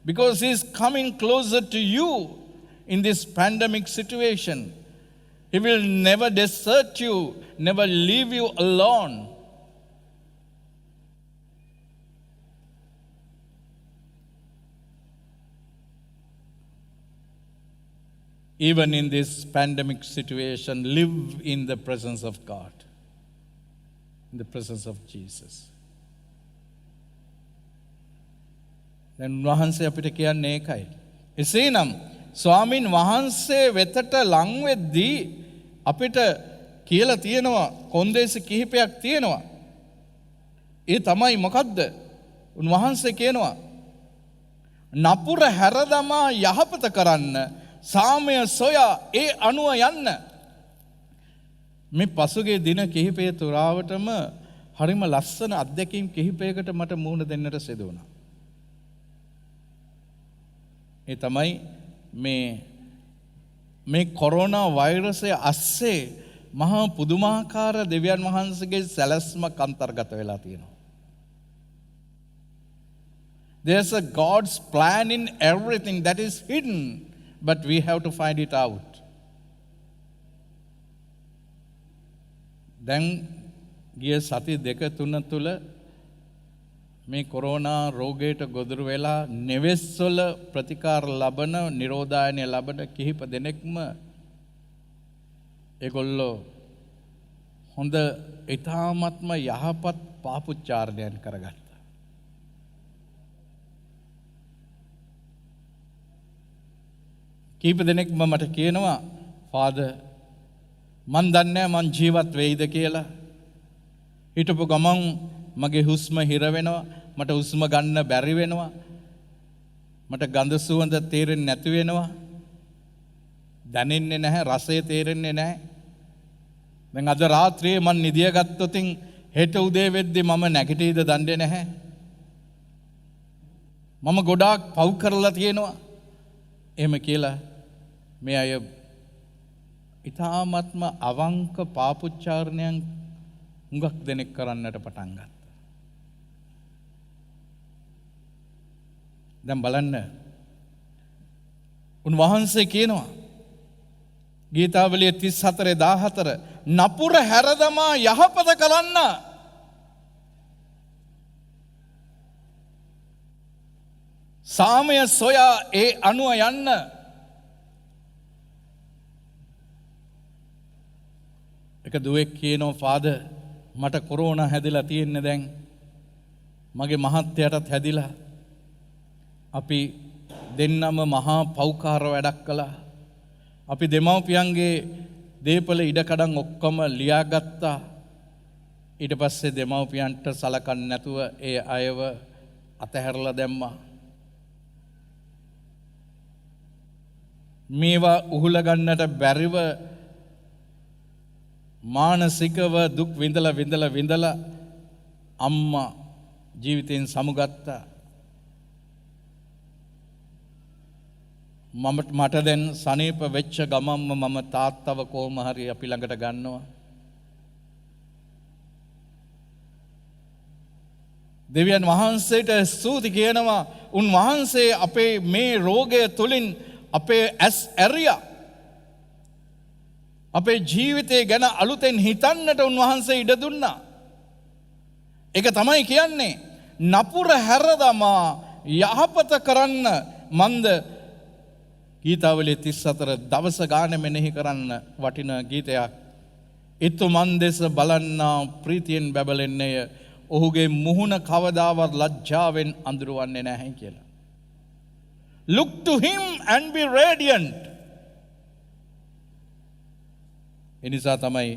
because he is coming closer to you in this pandemic situation. He will never desert you, never leave you alone. Even in this pandemic situation, live in the presence of God, in the presence of Jesus. දැන් වහන්සේ අපිට කියන්නේ ඒකයි. එසේනම් ස්වාමින් වහන්සේ වෙතට ලං වෙද්දී අපිට කියලා තියෙනවා කොන්දේසි කිහිපයක් තියෙනවා. ඒ තමයි මොකද්ද? උන්වහන්සේ කියනවා නපුර හැරදමා යහපත කරන්න, සාමය සොයා ඒ අනුව යන්න. මේ පසුගිය දින කිහිපය තුරාවටම හරිම ලස්සන අත්දැකීම් කිහිපයකට මට මුහුණ දෙන්නට සිදු වුණා. ඒ තමයි මේ කොරෝනා වෛරසය අස්සේ මහා පුදුමාකාර දෙවියන් වහන්සේගේ සැලැස්මක් අන්තර්ගත වෙලා තියෙනවා. There's a God's plan in everything that is hidden, but we have to find it out. දැන් ගිය සති දෙක තුන තුල මේ කොරෝනා රෝගයට ගොදුරු වෙලා නෙවෙස්වල ප්‍රතිකාර ලබන, නිරෝධායනය ලබන කිහිප දෙනෙක්ම ඒගොල්ලෝ හොඳ ඊ타ත්ම යහපත් පාපුච්චාරණයන් කරගත්තා. කීප දෙනෙක්ම මට කියනවා ෆාදර් මන් දන්නේ මං ජීවත් වෙයිද කියලා. හිටපු ගමන් මගේ හුස්ම හිර වෙනවා, මට හුස්ම ගන්න බැරි වෙනවා, මට ගඳ සුවඳ තේරෙන්නේ නැති වෙනවා, දැනෙන්නේ නැහැ, රසය තේරෙන්නේ නැහැ. දැන් අද රාත්‍රියේ මං නිදිය ගත්තොතින් හෙට උදේ වෙද්දි මම නැගිටීද දන්නේ නැහැ. මම ගොඩාක් පව් කරලා තියෙනවා. එහෙම කියලා මේ අය ඊ타ත්ම අවංක පාපුච්චාරණයන් හුඟක් දෙනෙක් කරන්නට පටන් ගත්තා. දැන් බලන්න උන්වහන්සේ කියනවා ගීතාවලිය 34:14 නපුර හැරදමා යහපත කරන්න. සාමය සොයා ඒ අනුව යන්න. එක දුවෙක් කියනවා ෆාදර් මට කොරෝනා හැදිලා තියෙන්නේ දැන්. මගේ මහත්තයාටත් හැදිලා. අපි දෙන්නම මහා පෞකාර වැඩක් කළා. අපි දෙමව්පියන්ගේ දේපල ඉඩකඩම් ඔක්කොම ලියාගත්තා. ඊට පස්සේ දෙමව්පියන්ට සලකන්නේ නැතුව ඒ අයව අතහැරලා දැම්මා. මේවා උහුල ගන්නට බැරිව මානසිකව දුක් විඳලා අම්මා ජීවිතයෙන් සමුගත්තා. මට දැන් සනීප වෙච්ච ගමම්ම මම තාත්තව කොහොම හරි අපි ළඟට ගන්නවා. දෙවියන් වහන්සේට ස්තුති කියනවා. උන්වහන්සේ අපේ මේ රෝගය තුලින් අපේ ඇස් ඇරියා. අපේ ජීවිතය ගැන අලුතෙන් හිතන්නට උන්වහන්සේ ඉඩ දුන්නා. ඒක තමයි කියන්නේ නපුර හැරදමා යහපත කරන්න. මන්ද ගීතාවලිය 34 දවස ගාන මෙනෙහි කරන්න වටින ගීතයක්. එතුමන් දෙස බලන්නා ප්‍රීතියෙන් බැබලෙන්නේය. ඔහුගේ මුහුණ කවදාවත් ලැජ්ජාවෙන් අඳුරවන්නේ නැහැ කියලා. Look to him and be radiant. එනිසා තමයි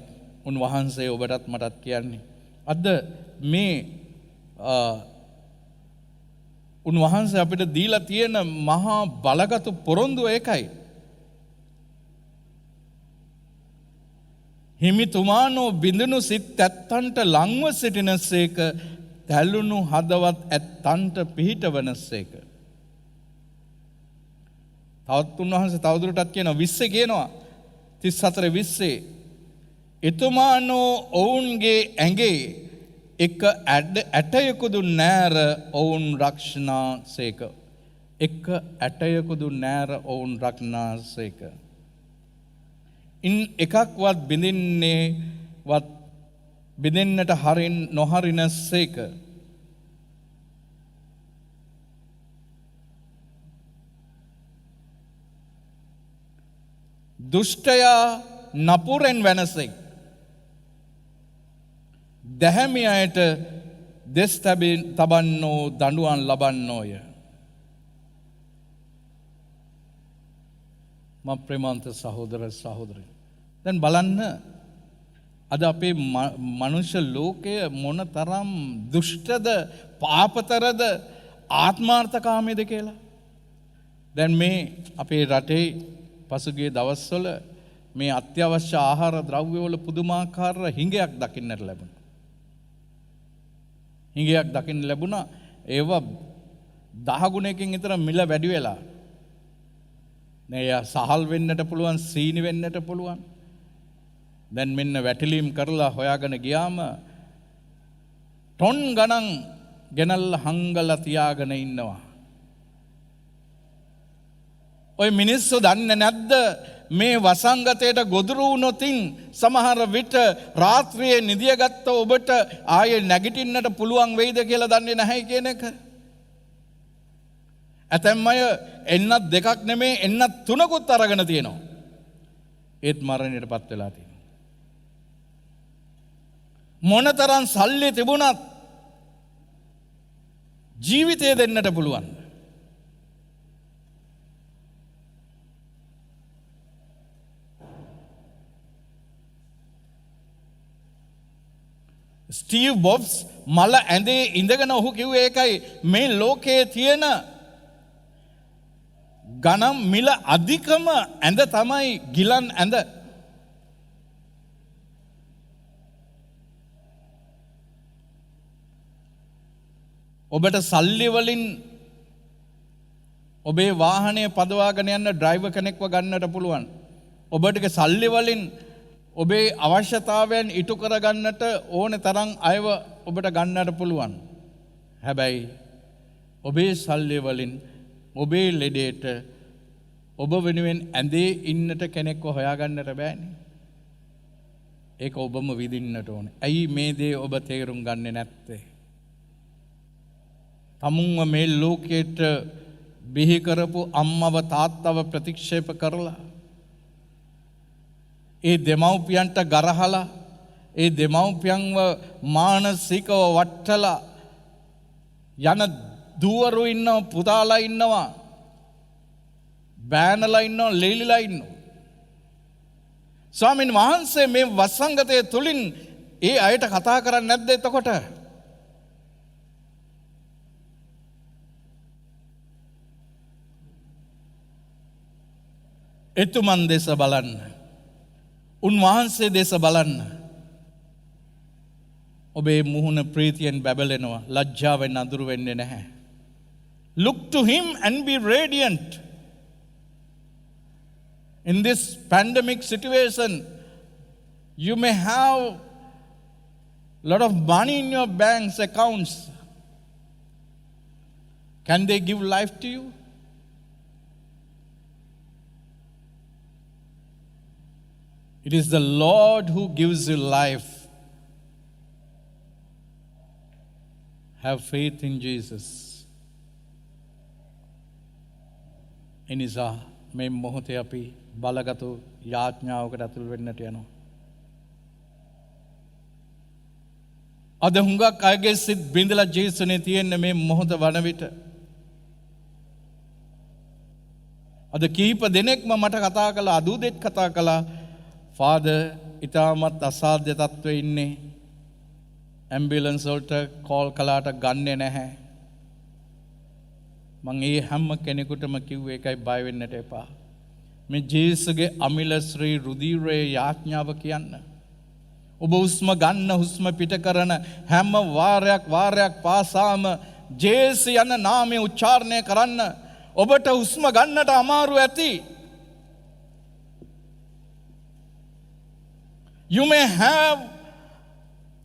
උන්වහන්සේ ඔබටත් මටත් කියන්නේ. අද මේ උන්වහන්සේ අපිට දීලා තියෙන මහා බලගත් පොරොන්දුව ඒකයි. හිමිතුමානෝ බිඳුණු සිත් ඇත්තන්ට ලංව සිටිනසේක තැළුණු හදවත් ඇත්තන්ට පිහිටවනසේක. තවත් උන්වහන්සේ තවදුරටත් කියනවා 20 කියනවා 34:20 එතුමානෝ ඔවුන්ගේ ඇඟේ එක ඇටයකුදු නෑර ඔවුන් රක්ෂණාසේක. එක ඇටයකුදු නෑර ඔවුන් රක්නාසේක. ඉන් එකක්වත් බිඳින්නේවත් බිඳෙන්නට නොහරිනසේක. දුෂ්ටයා නපුරෙන් වෙනසෙක්. දැහැමි අයට දෙස් තබන්නෝ දඬුවම් ලබන්නෝය. මම ප්‍රේමන්ත සහෝදර සහෝදරයෝ දැන් බලන්න අද අපේ මනුෂ්‍ය ලෝකය මොන තරම් දුෂ්ටද පාපතරද ආත්මාර්ථකාමීද කියලා. දැන් මේ අපේ රටේ පසුගිය දවස්වල මේ අත්‍යවශ්‍ය ආහාර ද්‍රව්‍යවල පුදුමාකාර හිඟයක් දකින්නට ලැබුණා. හිඟයක් දකින්න ලැබුණා. ඒවා 10 ගුණයකින් විතර මිල වැඩි වෙලා. නේ සහල් වෙන්නට පුළුවන්, සීනි වෙන්නට පුළුවන්. දැන් මෙන්න වැටිලීම් කරලා හොයාගෙන ගියාම ටොන් ගණන් ගෙනල්ලා හංගලා තියාගෙන ඉන්නවා. ඔය මිනිස්සු දන්නේ නැද්ද මේ වසංගතයට ගොදුරු වුණොතින් සමහර විට රාත්‍රියේ නිදියගත්ත ඔබට ආයේ නැගිටින්නට පුළුවන් වෙයිද කියලා දන්නේ නැහැ කියන එක. ඇතැම් අය එන්නත් දෙකක් නෙමේ එන්නත් තුනකුත් අරගෙන තියෙනවා. ඒත් මරණයටපත් වෙලා තියෙනවා. මොනතරම් සල්ලි තිබුණත් ජීවිතය දෙන්නට පුළුවන්. ස්ටීව් බොබ්ස් මල ඇඳේ ඉඳගෙන ඔහු කිව්වේ ඒකයි මේ ලෝකයේ තියෙන ගණන් මිල අධිකම ඇඳ තමයි ගිලන් ඇඳ. ඔබට සල්ලි වලින් ඔබේ වාහනය පදවාගෙන යන්න ඩ්‍රයිවර් කෙනෙක්ව ගන්නට පුළුවන්. ඔබට සල්ලි වලින් ඔබේ අවශ්‍යතාවයන් ඉටු කරගන්නට ඕන තරම් අයව ඔබට ගන්නට පුළුවන්. හැබැයි ඔබේ සල්ලි වලින් ඔබේ ලෙඩේට ඔබ වෙනුවෙන් ඇඳේ ඉන්නට කෙනෙක්ව හොයාගන්නට බෑනේ. ඒක ඔබම විඳින්නට ඕනේ. ඇයි මේ දේ ඔබ තේරුම් ගන්නේ නැත්තේ? තමුන්ව මේ ලෝකයට බිහි කරපු අම්මව තාත්තව ප්‍රතික්ෂේප කරලා ඒ දෙමව්පියන්ට ගරහලා ඒ දෙමව්පියන්ව මානසිකව වට්ටලා යන දුවරු ඉන්නවා, පුතාලා ඉන්නවා, බෑනලා ඉන්නවා, ලීලිලා ඉන්නවා. ස්වාමීන් වහන්සේ මේ වසංගතය තුලින් ඒ අයට කතා කරන්නේ නැද්ද එතකොට? එතුමන් දෙස බලන්න. උන්වහන්සේ දෙස බලන්න. ඔබේ මුහුණ ප්‍රීතියෙන් බැබලෙනවා. ලැජ්ජාවෙන් අඳුරු වෙන්නේ නැහැ. Look to him and be radiant. In this pandemic situation, you may have a lot of money in your bank's accounts. Can they give life to you? It is the Lord who gives you life. Have faith in Jesus. එනිසා මේ මොහොතේ අපි බලගතු යාඥාවකට ඇතුල් වෙන්නට යනවා. අද හුඟක් අයගේ සිත් බිඳලා ජීසුනේ තියෙන මේ මොහොත වන විට අද කීප දෙනෙක්ම මට කතා කළා, අදූදෙත් කතා කළා, ෆාදර් ඉතාමත් අසාධ්‍ය තත්ත්වයේ ඉන්නේ. ඇම්බියුලන්ස් වලට කෝල් කළාට ගන්නෙ නැහැ. මං ඒ හැම කෙනෙකුටම කිව්වේ ඒකයි, බය වෙන්නට එපා. මේ ජේසුගේ අමිල ශ්‍රී රුධිරයේ යාඥාව කියන්න. ඔබ හුස්ම ගන්න හුස්ම පිට කරන හැම වාරයක් පාසාම ජේසු යන නාමය උච්චාරණය කරන්න. ඔබට හුස්ම ගන්නට අමාරු ඇති. You may have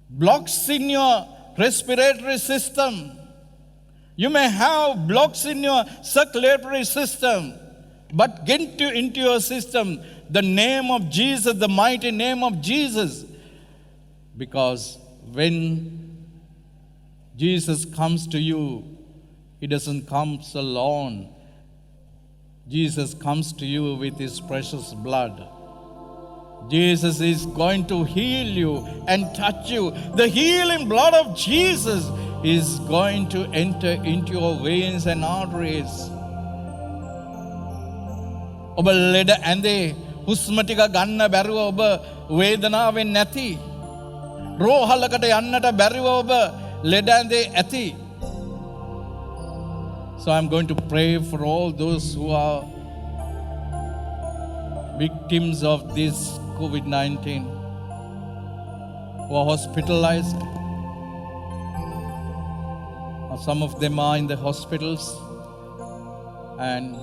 blocks in your respiratory system. You may have blocks in your circulatory system. But get into your system the name of Jesus, the mighty name of Jesus. Because when Jesus comes to you, He doesn't come alone. Jesus comes to you with His precious blood. Jesus is going to heal you and touch you. The healing blood of Jesus is going to enter into your veins and arteries. ඔබ ලෙඩ ඇඳේ හුස්ම ටික ගන්න බැරුව ඔබ වේදනාවෙන් නැති. රෝහලකට යන්නට බැරිව ඔබ ලෙඩ ඇඳේ ඇති. So I'm going to pray for all those who are victims of this COVID-19, who are hospitalized. Some of them are in the hospitals and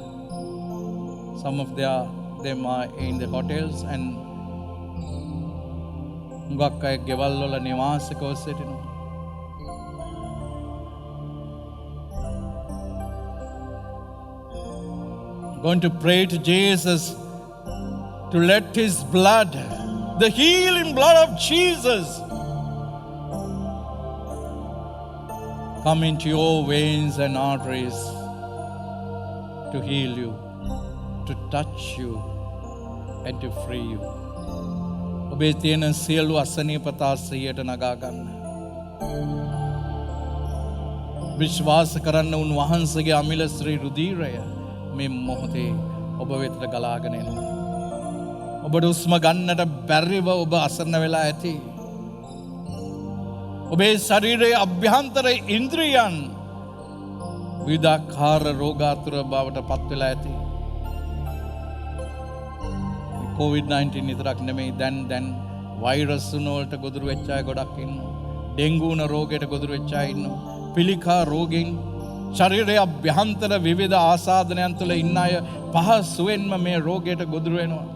some of them are in the hotels and හුඟක් අය ගෙවල් වල නිවාසිකව සිටිනවා. Going to pray to Jesus to let His blood, the healing blood of Jesus, come into your veins and arteries to heal you, to touch you and to free you. ඔබේ තියෙන සියලු අසනීපතා සියයට නගා ගන්න. විශ්වාස කරන්න උන්වහන්සේගේ අමිල ශ්‍රී රුධිරය මේ මොහොතේ ඔබ වෙතට ගලාගෙන එනවා. ඔබට හුස්ම ගන්නට බැරිව ඔබ අසරණ වෙලා ඇති. ඔබේ ශරීරයේ අභ්‍යන්තර ඉන්ද්‍රියන් විවිධාකාර රෝගාතුර බවට පත් වෙලා ඇති. COVID-19 විතරක් නෙමෙයි දැන් වෛරස් වලට ගොදුරු වෙච්ච අය ගොඩක් ඉන්නවා. ඩෙන්ගු වුණ රෝගයට ගොදුරු වෙච්ච අය ඉන්නවා. පිළිකා රෝගෙන් ශරීරයේ අභ්‍යන්තර විවිධ ආසාදනයන් තුළ ඉන්න අය පහසුවෙන්ම මේ රෝගයට ගොදුරු වෙනවා.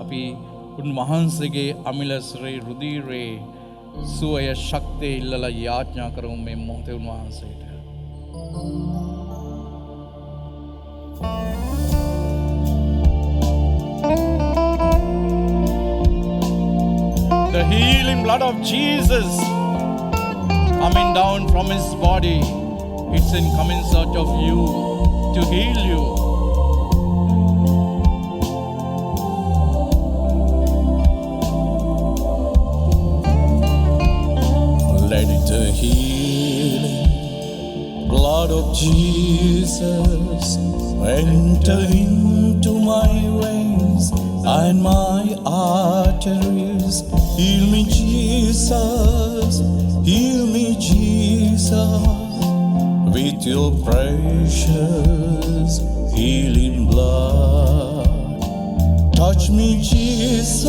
අපි උන්වහන්සේගේ අමිල ශ්‍රී රුධිරේ සුවය ශක්තිය ඉල්ලලා යාඥා කරමු මේ මොහොතේ උන්වහන්සේට. The healing blood of Jesus coming down from His body, it's in coming search of you to heal you. Let the healing blood of Jesus enter into my veins and my arteries. Heal me, Jesus. Heal me, Jesus. With your precious healing blood. Touch me, Jesus.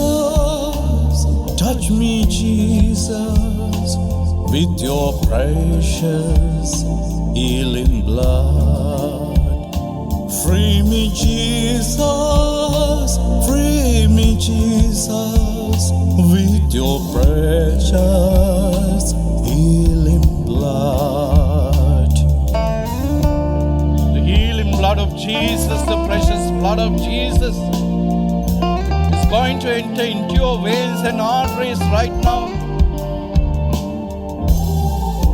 Touch me, Jesus. With your precious healing blood. Free me, Jesus. Free me, Jesus. With your precious healing blood. The healing blood of Jesus, the precious blood of Jesus, is going to enter into your veins and arteries right now.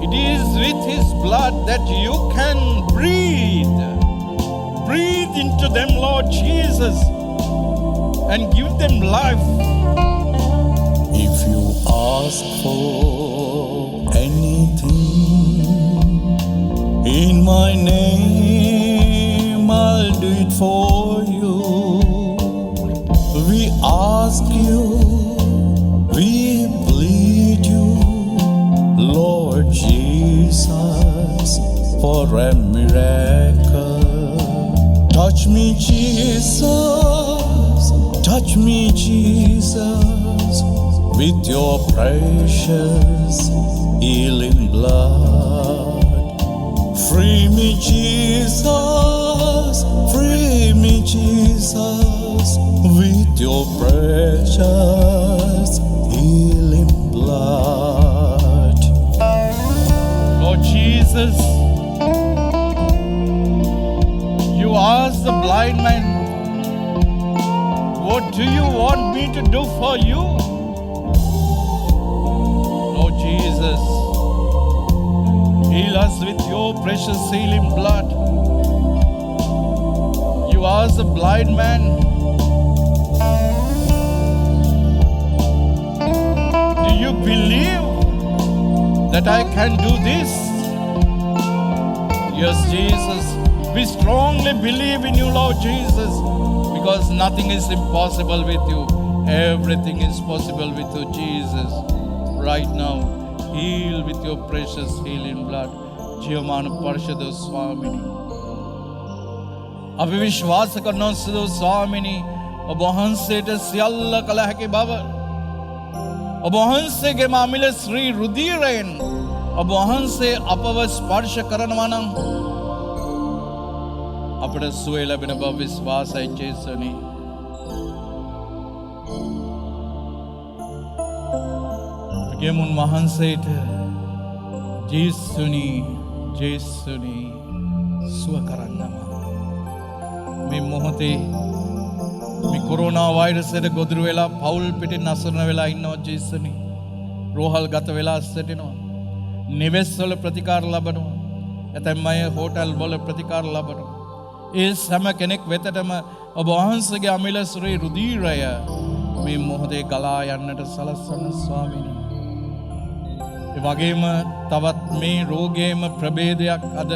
It is with His blood that you can breathe. Breathe into them, Lord Jesus, and give them life. If you ask for anything in my name, I'll do it for you. We ask you, we plead you, Lord Jesus, for a miracle. Touch me, Jesus. Touch me, Jesus. with your precious healing blood. Free me, Jesus, free me, Jesus, with your precious healing blood. Lord Jesus, you asked the blind man, what do you want me to do for you? Lord Jesus, heal us with your precious healing blood. You asked the blind man, do you believe that I can do this? Yes, Jesus, we strongly believe in you, Lord Jesus, because nothing is impossible with you. Everything is possible with you, Jesus. Right now, heal with your precious healing blood. जीवमान परिशुद्ध स्वामिनी, අපි විශ්වාස කරනවා සුදු ස්වාමිනී, ඔබ වහන්සේට සියල්ල කළ හැකි බව. ඔබ වහන්සේගේ මාමිල ශ්‍රී රුධිරයෙන් ඔබ වහන්සේ අපව ස්පර්ශ කරනවා නම් අපට සුවය ලැබෙන බව විශ්වාසයි ජේසුනි. ගෙමුන් වහන්සේට ජේසුනි ජේසුනි සුව කරන්නවා. මේ මොහොතේ මේ කොරෝනා වෛරසයට ගොදුරු වෙලා පවුල් පිටින් අසරණ වෙලා ඉන්නවා ජේසුනි. රෝහල් ගත වෙලා සිටිනවා. නිවෙස් වල ප්‍රතිකාර ලබනවා. ඇතැම් අය හෝටල් වල ප්‍රතිකාර ලබනවා. ඒ සෑම කෙනෙක් වෙතටම ඔබ වහන්සේගේ අමිල ශ්‍රී රුධිරය මේ මොහොතේ ගලා යන්නට සලස්වන ස්වාමීනි. ඒ වගේම තවත් මේ රෝගයේම ප්‍රභේදයක් අද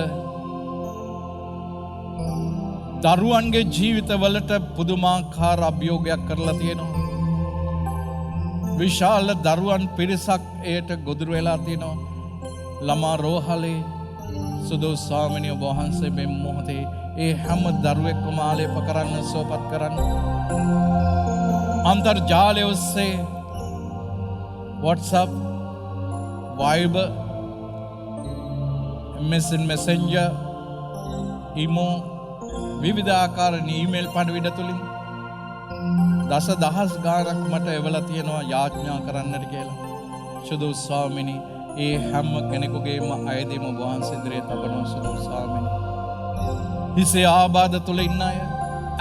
දරුවන්ගේ ජීවිතවලට පුදුමාකාර අභියෝගයක් කරලා තියෙනවා. විශාල දරුවන් පිරිසක් එයට ගොදුරු වෙලා තියෙනවා. ළමා රෝහලේ සුදු ස්වාමීනි ඔබ වහන්සේ මේ මොහොතේ ඒ හැම දරුවෙක්ම ආලේප කරන්න, සුවපත් කරන්න. අන්තර්ජාලය ඔස්සේ WhatsApp, Viber, MSN Messenger, ඊමෝ විවිධ ආකාර ඊමේල් පණිවිඩ තුලින් දසදහස් ගාණක් මට එවලා තියෙනවා යාඥා කරන්නට කියලා. සුදු ස්වාමීනි ඒ හැම කෙනෙකුගේම අයදීම ඔබ වහන්සේ ඉදිරියේ තබනවා සුදු ස්වාමීනි. හිසේ ආබාධ තුල ඉන්න අය,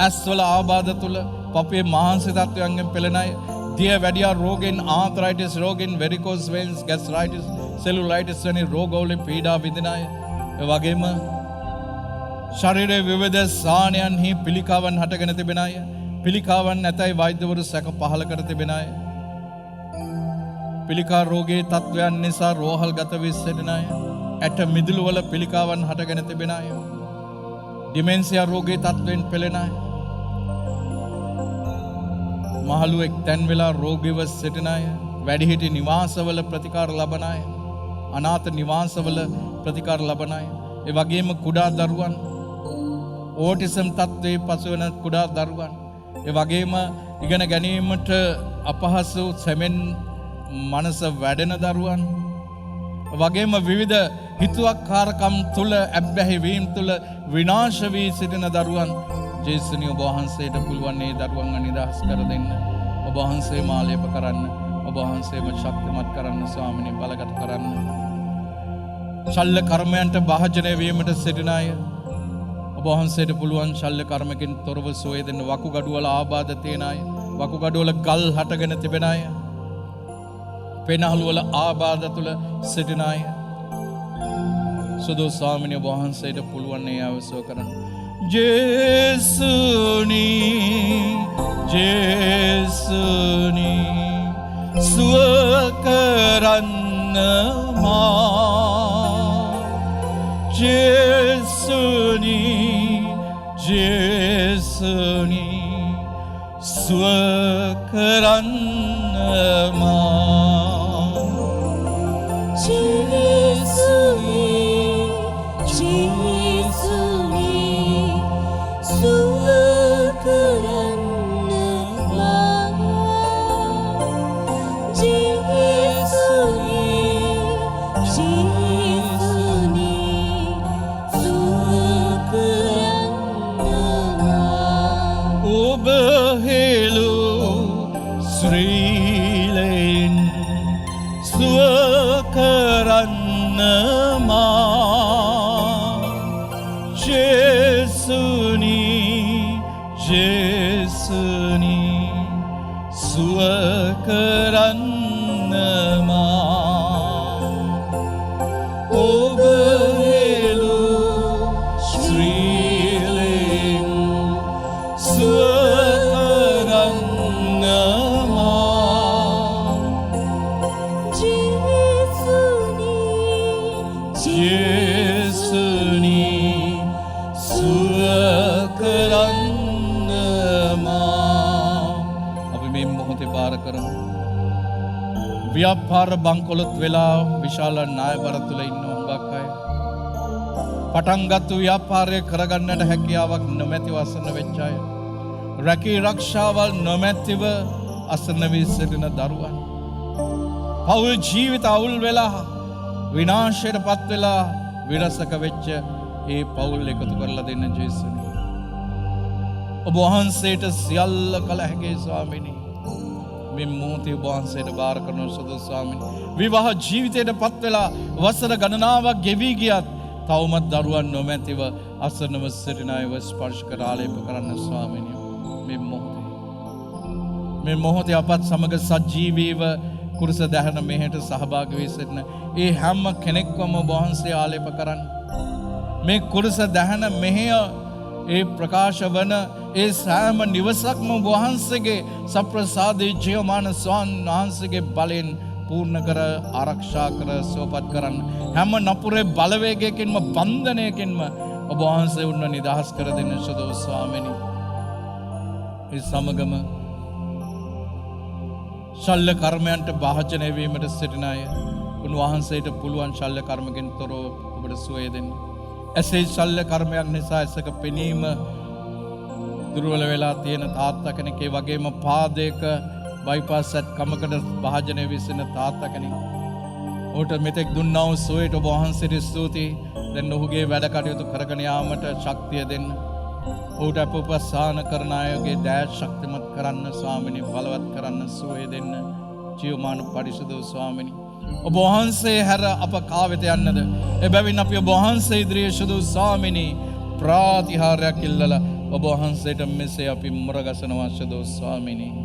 ඇස්වල ආබාධ තුල, පපුවේ මාංශ තත්ත්වයන්ගෙන් පෙළෙන අය, දිය වැඩියා රෝගෙන්, ආන්ත්‍රයිටිස් රෝගෙන්, වෙරිකෝස් වෙන්ස්, ગેස්ට්‍රයිටිස්, සෙලුලයිටිස් වැනි රෝගවලින් පීඩා විඳින අය, ඒ වගේම ශරීරයේ විවිධ ස්ථානයන්හි පිළිකාවන් හටගෙන තිබෙන අය, පිළිකාවන් නැතයි වෛද්‍යවරු සැක පහල කර තිබෙන අය, පිළිකා රෝගයේ තත්ත්වයන් නිසා රෝහල් ගත වී සිටින අය, ඇට මිදුළු වල පිළිකාවන් හටගෙන තිබෙන අය, ඩිමෙන්සියා රෝගයේ තත්ත්වයෙන් පෙළෙන අය, මහලුවෙක් තැන් වෙලා රෝගීව සිටින අය, වැඩිහිටි නිවාසවල ප්‍රතිකාර ලබන අය, අනාථ නිවාසවල ප්‍රතිකාර ලබන අය, ඒ වගේම කුඩා දරුවන්, ඕටිසම් තත්ත්වයේ පසුවන කුඩා දරුවන්, ඒ වගේම ඉගෙන ගැනීමට අපහසු සැමෙන් මනස වැඩෙන දරුවන්, වගේම විවිධ හිතුවක්කාරකම් තුල, ඇබ්බැහි වීම තුල විනාශ වී සිටින දරුවන්, ජේසුනි ඔබ වහන්සේට පුළුවන් මේ දරුවන්ව නිදහස් කර දෙන්න. ඔබ වහන්සේම ආලේප කරන්න, ඔබ වහන්සේම ශක්තිමත් කරන්න, ස්වාමිනේ බලගත් කරන්න. ශල්‍ය කර්මයන්ට භාජනය වීමට සිටින අය, ඔබ වහන්සේට පුළුවන් ශල්‍ය කර්මකින් තොරව සුවය දෙන්න. වකුගඩු වල ආබාධ තියෙන අය, වකුගඩු වල ගල් හටගෙන තිබෙන අය, පෙනහළු වල ආබාධ තුල සිටින අය, සුදු ස්වාමිනේ ඔබ වහන්සේට පුළුවන් මේ අවශ්‍ය කරන්න. ජේසුනි ජේසුනි සුව කරන්න මා, ජේසුනි ජේසුනි සුව කරන්න මා, ජේසුනි ජේසුනි සුව කරන්න මා, හේලු ශ්‍රීලෙන් සුව කරන්න මා ජේසුනි ජේසුනි සුව කරන්න මා ඔබ හේලු ශ්‍රීලෙන් සුව කරන්න මා ජේසුනි සුව කරන්න මා අපි මේ මොහොතේ බාර කරමු ව්‍යාපාර බංකොලොත් වෙලා විශාල ණයබර තුල ඉන්න හුඟක් අය පටන්ගත්තු ව්‍යාපාරය කරගන්නට හැකියාවක් නොමැතිව අසන්න වෙච්ච අය රැකී රක්ෂාවල් නොමැතිව අසන්න වී සිටින දරුවන් පවුල් ජීවිත අවුල් වෙලා විනාශයට පත් වෙලා විරසක වෙච්ච ඒ පවුල් එකතු කරලා දෙන්න ජේසුනි ඔබ වහන්සේට සියල්ල කළ හැකි ස්වාමිනී මේ මොහොතේ ඔබ වහන්සේට බාර කරන සුදු ස්වාමිනී විවාහ ජීවිතයට පත් වෙලා වසර ගණනාවක් ගෙවි ගියත් තවමත් දරුවන් නොමැතිව අසරණව සිටින අයව ස්පර්ශ කර ආලේප කරන්න ස්වාමිනී මේ මොහොතේ අපත් සමග සජීවීව කුරුස දහන මෙහෙට සහභාගී වී සිටින ඒ හැම කෙනෙක්වම ඔබ වහන්සේ ආලේප කරන්න මේ කුරුස දහන මෙහෙය ඒ ප්‍රකාශ වන ඒ සෑම නිවසක්ම ඔබ වහන්සේගේ සප්‍රසාදේ ජීවමාන ස්වාමීන් වහන්සේගේ බලෙන් පූර්ණ කර ආරක්ෂා කර සුවපත් කරන්න හැම නපුරේ බලවේගයකින්ම බන්ධනයකින්ම ඔබ වහන්සේ උන්ව නිදහස් කර දෙන්න සුදු ස්වාමිනී ඒ සමගම ශල්‍ය කර්මයන්ට භාජනය වීමට සිටින අය උන්වහන්සේට පුළුවන් ශල්‍ය කර්මකින් තොරව ඔබට සුවය දෙන්න. එසේ ශල්‍ය කර්මයක් නිසා ඇසක පෙනීම දුර්වල වෙලා තියෙන තාත්තා කෙනෙක් ඒ වගේම පාදයක බයිපාස් කමකට භාජනය වී සිටින තාත්තා කෙනෙක්. ඔහුට මෙතෙක් දුන්නා වූ සුවයට ඔබ වහන්සේට ස්තුතියි. දැන් ඔහුගේ වැඩ කටයුතු කරගෙන යාමට ශක්තිය දෙන්න. ඔහුට අපපසාන කරන අයගේ දෑත් ශක්තිමත් කරන්න ස්වාමිනී බලවත් කරන්න සුවය දෙන්න ජීවමාන පරිසුදු ස්වාමිනී ඔබ වහන්සේ හැර අප කා වෙත යන්නද එබැවින් අපි ඔබ වහන්සේ ඉදිරියේ සුදු ස්වාමිනී ප්‍රාතිහාර්යයක් ඉල්ලලා ඔබ වහන්සේට මෙසේ අපි මුරගසනවා සුදු ස්වාමිනී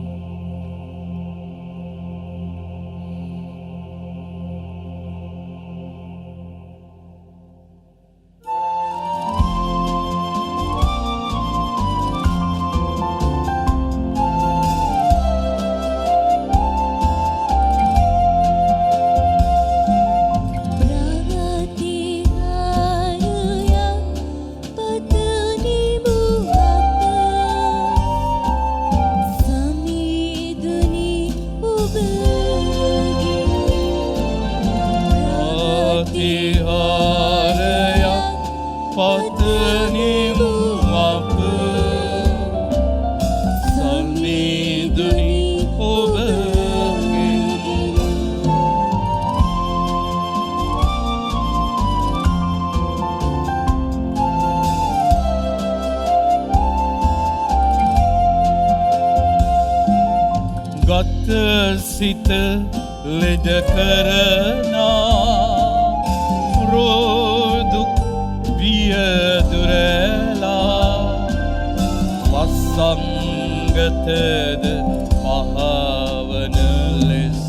සිත ලෙඩ කරනා රෝදුක් වියදුරලා වසංගතද පහවන ලෙස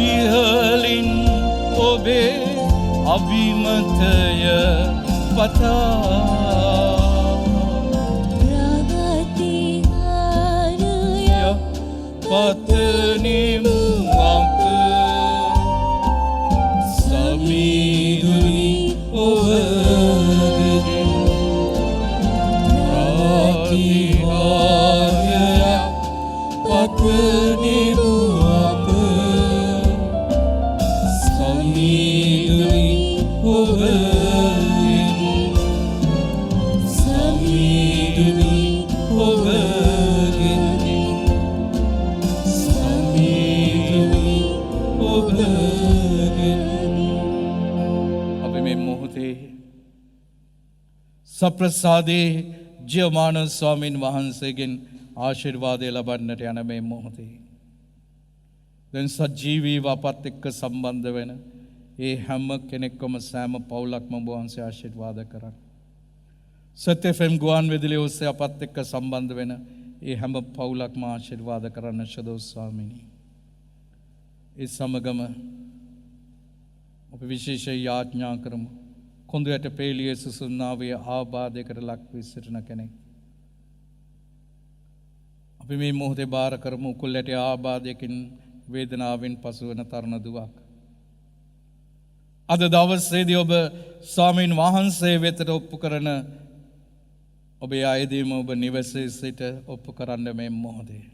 ඉහලින් ඔබේ අභිමතය පතා පතනිමු අප සමීදුනි ඔබගෙන් ප්‍රාතිහාර්යයක් පතනිමු අප සමීදුනි ඔබගෙන් සමීදුනි ඔබගෙන් අපි මේ මොහොතේ සප්‍රසාදේ ජීවමාන ස්වාමීන් වහන්සේගෙන් ආශිර්වාදය ලබන්නට යන මේ මොහොතේ දැන් සජීවීව අපත් එක්ක සම්බන්ධ වෙන ඒ හැම කෙනෙක්වම සෑම පවුලක්ම ඔබ වහන්සේ ආශිර්වාද කරන්න. සත්‍ය FM ගුවන් විදුලිය ඔස්සේ අපත් එක්ක සම්බන්ධ වෙන ඒ හැම පවුලක්ම ආශිර්වාද කරන්න ශදෝ ස්වාමීනි. ඒ සමගම අපි විශේෂ යාඥා කරමු. කොඳුයට පේලිය සුසුම්නාවේ ආබාධයකට ලක් වී සිටින කෙනෙක්. අපි මේ මොහොතේ බාර කරමු උකුල්ලට ආබාධයකින් වේදනාවෙන් පසුවන තරුණ දුවක්. අද දවසේදී ඔබ ස්වාමීන් වහන්සේ වෙතට ඔප්පු කරන ඔබේ අයදීම ඔබ නිවසේ සිට ඔප්පු කරන්න මේ මොහොතේ.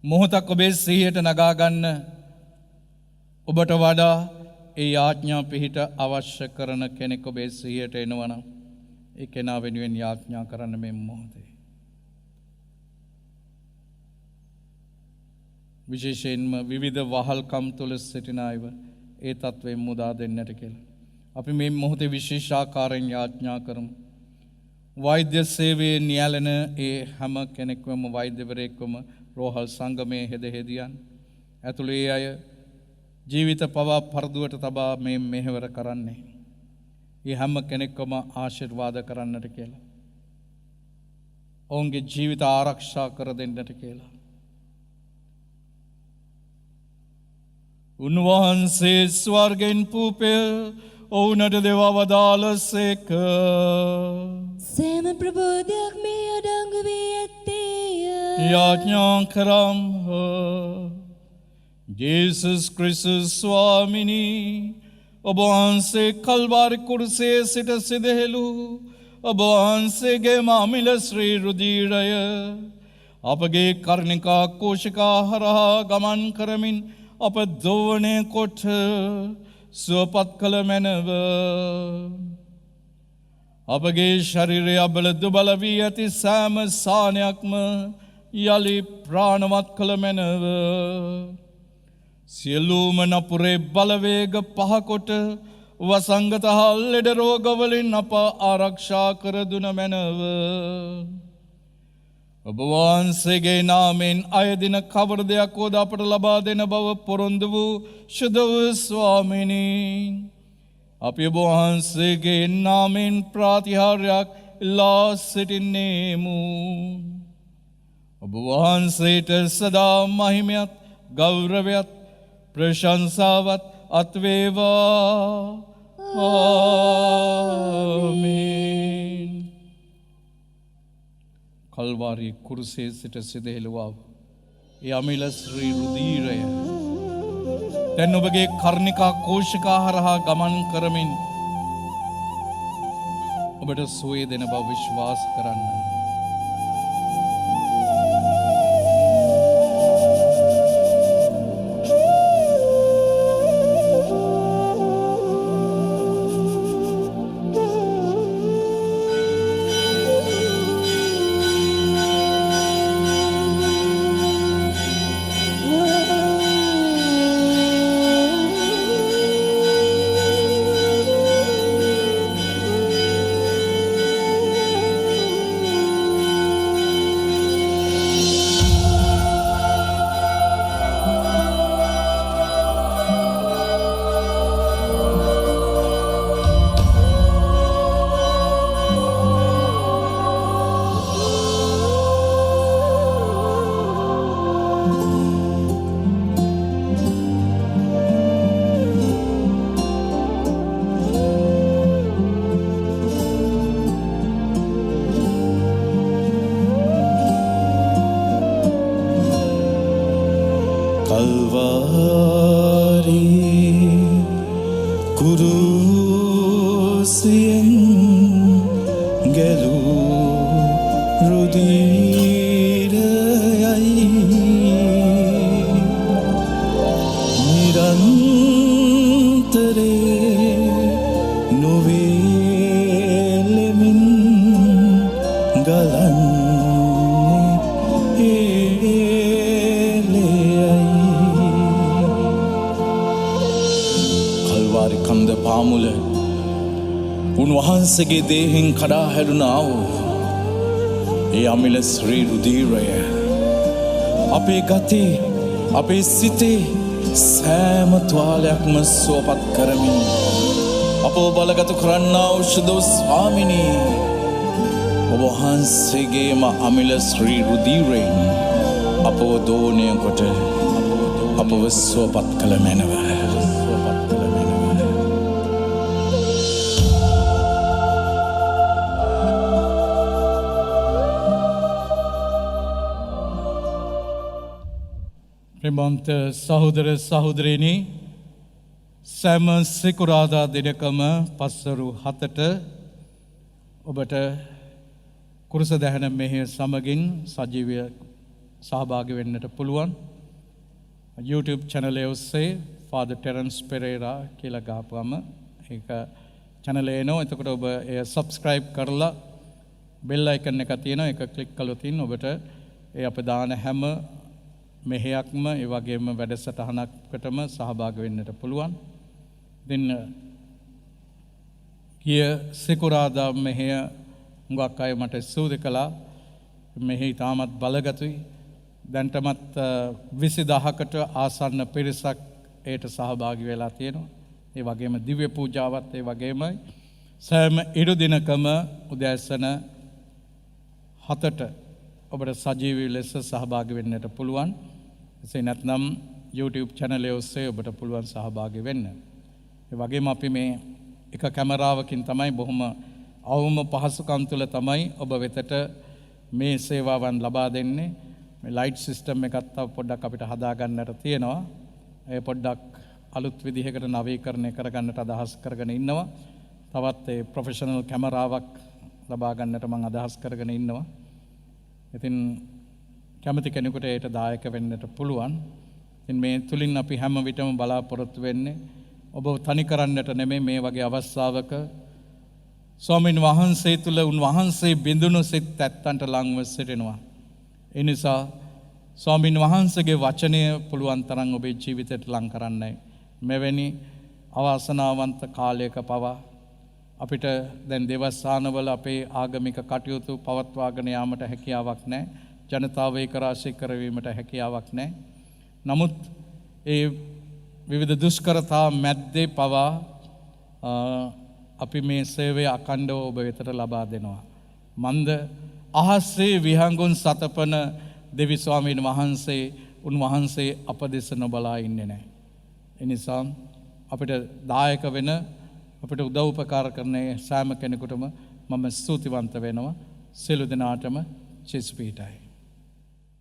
මොහොතක් ඔබේ සිහියට නගා ගන්න ඔබට වඩා ඒ යාඥා පිහිට අවශ්‍ය කරන කෙනෙක් ඔබේ සිහියට එනවනම් ඒ කෙනා වෙනුවෙන් යාඥා කරන්න මේ මොහොතේ. විශේෂයෙන්ම විවිධ වහල්කම් තුළ සිටින අයව ඒ තත්වයෙන් මුදා දෙන්නට කියලා. අපි මේ මොහොතේ විශේෂාකාරයෙන් යාඥා කරමු. වෛද්‍ය සේවයේ නියැලෙන ඒ හැම කෙනෙක්වම වෛද්‍යවරයෙක්වම රෝහල් සංගමයේ හෙදහෙදියන් ඇතුළේ අය ජීවිත පවා පරදුවට තබා මේ මෙහෙවර කරන්නේ. ඒ හැම කෙනෙක්වම ආශිර්වාද කරන්නට කියලා. ඔවුන්ගේ ජීවිත ආරක්ෂා කර දෙන්නට කියලා. උන්වහන්සේ ස්වර්ගෙන් පූපය ඔවුනට දෙවා වදාළසේක. සෑම ප්‍රබෝධයක් මේ අඩංගු වී ඇත්තේය. යාඥා කරම් ජේසුස් ක්‍රිස්තුස් ස්වාමිනී ඔබ වහන්සේ කල්වාරි කුරුසේ සිට සිදහෙළු ඔබ වහන්සේගේ මාමිල ශ්‍රී රුධීරය අපගේ කර්ණිකා කෝෂිකා හරහා ගමන් කරමින් අප දෝවනය කොට සුවපත් කළ මැනව. අපගේ ශරීරය අබල දුබල වී ඇති සෑම සානයක්ම යළි ප්‍රාණවත් කළ මැනව. සියලුම නපුරේ බලවේග පහකොට වසංගත හා ලෙඩ රෝගවලින් අප ආරක්ෂා කර දුන මැනව. ඔබ වහන්සේගේ නාමයෙන් අයදින කවර දෙයක් හෝද අපට ලබා දෙන බව පොරොන්දු වූ ශුද්ධ වූ ස්වාමිනී අපි ඔබ වහන්සේගේ නාමයෙන් ප්‍රාතිහාර්යයක් ඉල්ලා සිටින්නේමු. ඔබ වහන්සේට සදා මහිමයත් ගෞරවයත් ප්‍රශංසාවත් අත්වේවා. ආමේන්. කල්වාරි කුරුසේ සිට සිදහෙළුවාව ඒ අමිල ශ්‍රී රුධීරය දැන් ඔබගේ කර්ණිකා කෝෂිකා හරහා ගමන් කරමින් ඔබට සුවය දෙන බව විශ්වාස කරන්න. උන්වහන්සේගේ දේහෙන් කඩා හැරුණා වූ ඒ අමිල ශ්‍රී රුධීරය අපේ ගතේ අපේ සිතේ සෑම තුවාලයක්ම සුවපත් කරමින් අපෝ බලගත කරන්නා වූ ස්වාමිනී ඔබ වහන්සේගේම අමිල ශ්‍රී රුධීරයෙන් අපව දෝණය කොට අපව සුවපත් කළ මැනව. ප්‍රේමවන්ත සහෝදර සහෝදරියනි, සෑම සිකුරාදා දිනකම පස්වරු 7ට ඔබට කුරුස දහන මෙහෙය සමගින් සජීවී සහභාගී වෙන්නට පුළුවන්. YouTube channel එක ඔස්සේ Father Terence Pereira කියලා ගහපුවම ඒක channel එක එනවා. එතකොට ඔබ එය subscribe කරලා bell icon එක තියෙනවා. ඒක click කළොත් ඔබට ඒ අප දාන හැම මෙහෙයක්ම ඒ වගේම වැඩසටහනකටම සහභාගී වෙන්නට පුළුවන්. ඉතින් ගිය සිකුරාදා මෙහෙය හුඟක් අය මට ස්තුති කළා. මෙහි තාමත් බලගතුයි. දැන්ටමත් 20000කට ආසන්න පිරිසක් ඒට සහභාගී වෙලා තියෙනවා. ඒ වගේම දිව්‍ය පූජාවත් ඒ වගේමයි. සෑම ඉරු දිනකම උදෑසන 7ට ඔබට සජීවී ලෙස සහභාගී වෙන්නට පුළුවන්. එසේ නැත්නම් YouTube channel එක ඔස්සේ ඔබට පුළුවන් සහභාගී වෙන්න. ඒ වගේම අපි මේ එක කැමරාවකින් තමයි බොහොම අවම පහසුකම් තුළ තමයි ඔබ වෙතට මේ සේවාවන් ලබා දෙන්නේ. මේ ලයිට් සිස්ටම් එකත් තව පොඩ්ඩක් අපිට හදා ගන්නට තියෙනවා. ඒ පොඩ්ඩක් අලුත් විදිහකට නවීකරණය කරගන්නට අදහස් කරගෙන ඉන්නවා. තවත් ඒ ප්‍රොෆෙෂනල් කැමරාවක් ලබා ගන්නට මම අදහස් කරගෙන ඉන්නවා. ඉතින් කැමති කෙනෙකුට ඒට දායක වෙන්නට පුළුවන්. ඉතින් මේ තුලින් අපි හැම විටම බලාපොරොත්තු වෙන්නේ ඔබ තනි කරන්නට නෙමෙයි මේ වගේ අවස්ථාවක ස්වාමීන් වහන්සේ තුල උන්වහන්සේ බිඳුණු සිත් ඇත්තන්ට ලංව සිටිනවා. ඒ නිසා ස්වාමීන් වහන්සේගේ වචනය පුළුවන් තරම් ඔබේ ජීවිතයට ලං කරන්නයි. මෙවැනි අවාසනාවන්ත කාලයක පවා අපිට දැන් දේවස්ථානවල අපේ ආගමික කටයුතු පවත්වාගෙන යාමට හැකියාවක් නැහැ. ජනතාව ඒක රාශී කරවීමට හැකියාවක් නැහැ. නමුත් ඒ විවිධ දුෂ්කරතා මැද්දේ පවා අපි මේ සේවය අඛණ්ඩව ඔබ වෙතට ලබා දෙනවා. මන්ද අහසේ විහංගුන් සතපන දෙවි ස්වාමීන් වහන්සේ උන්වහන්සේ අප දෙස නොබලා ඉන්නේ නැහැ. ඒ නිසා අපිට දායක වෙන අපිට උදව් උපකාර කරන සෑම කෙනෙකුටම මම ස්තුතිවන්ත වෙනවා. සියලු දෙනාටම චිස් පීඨයි.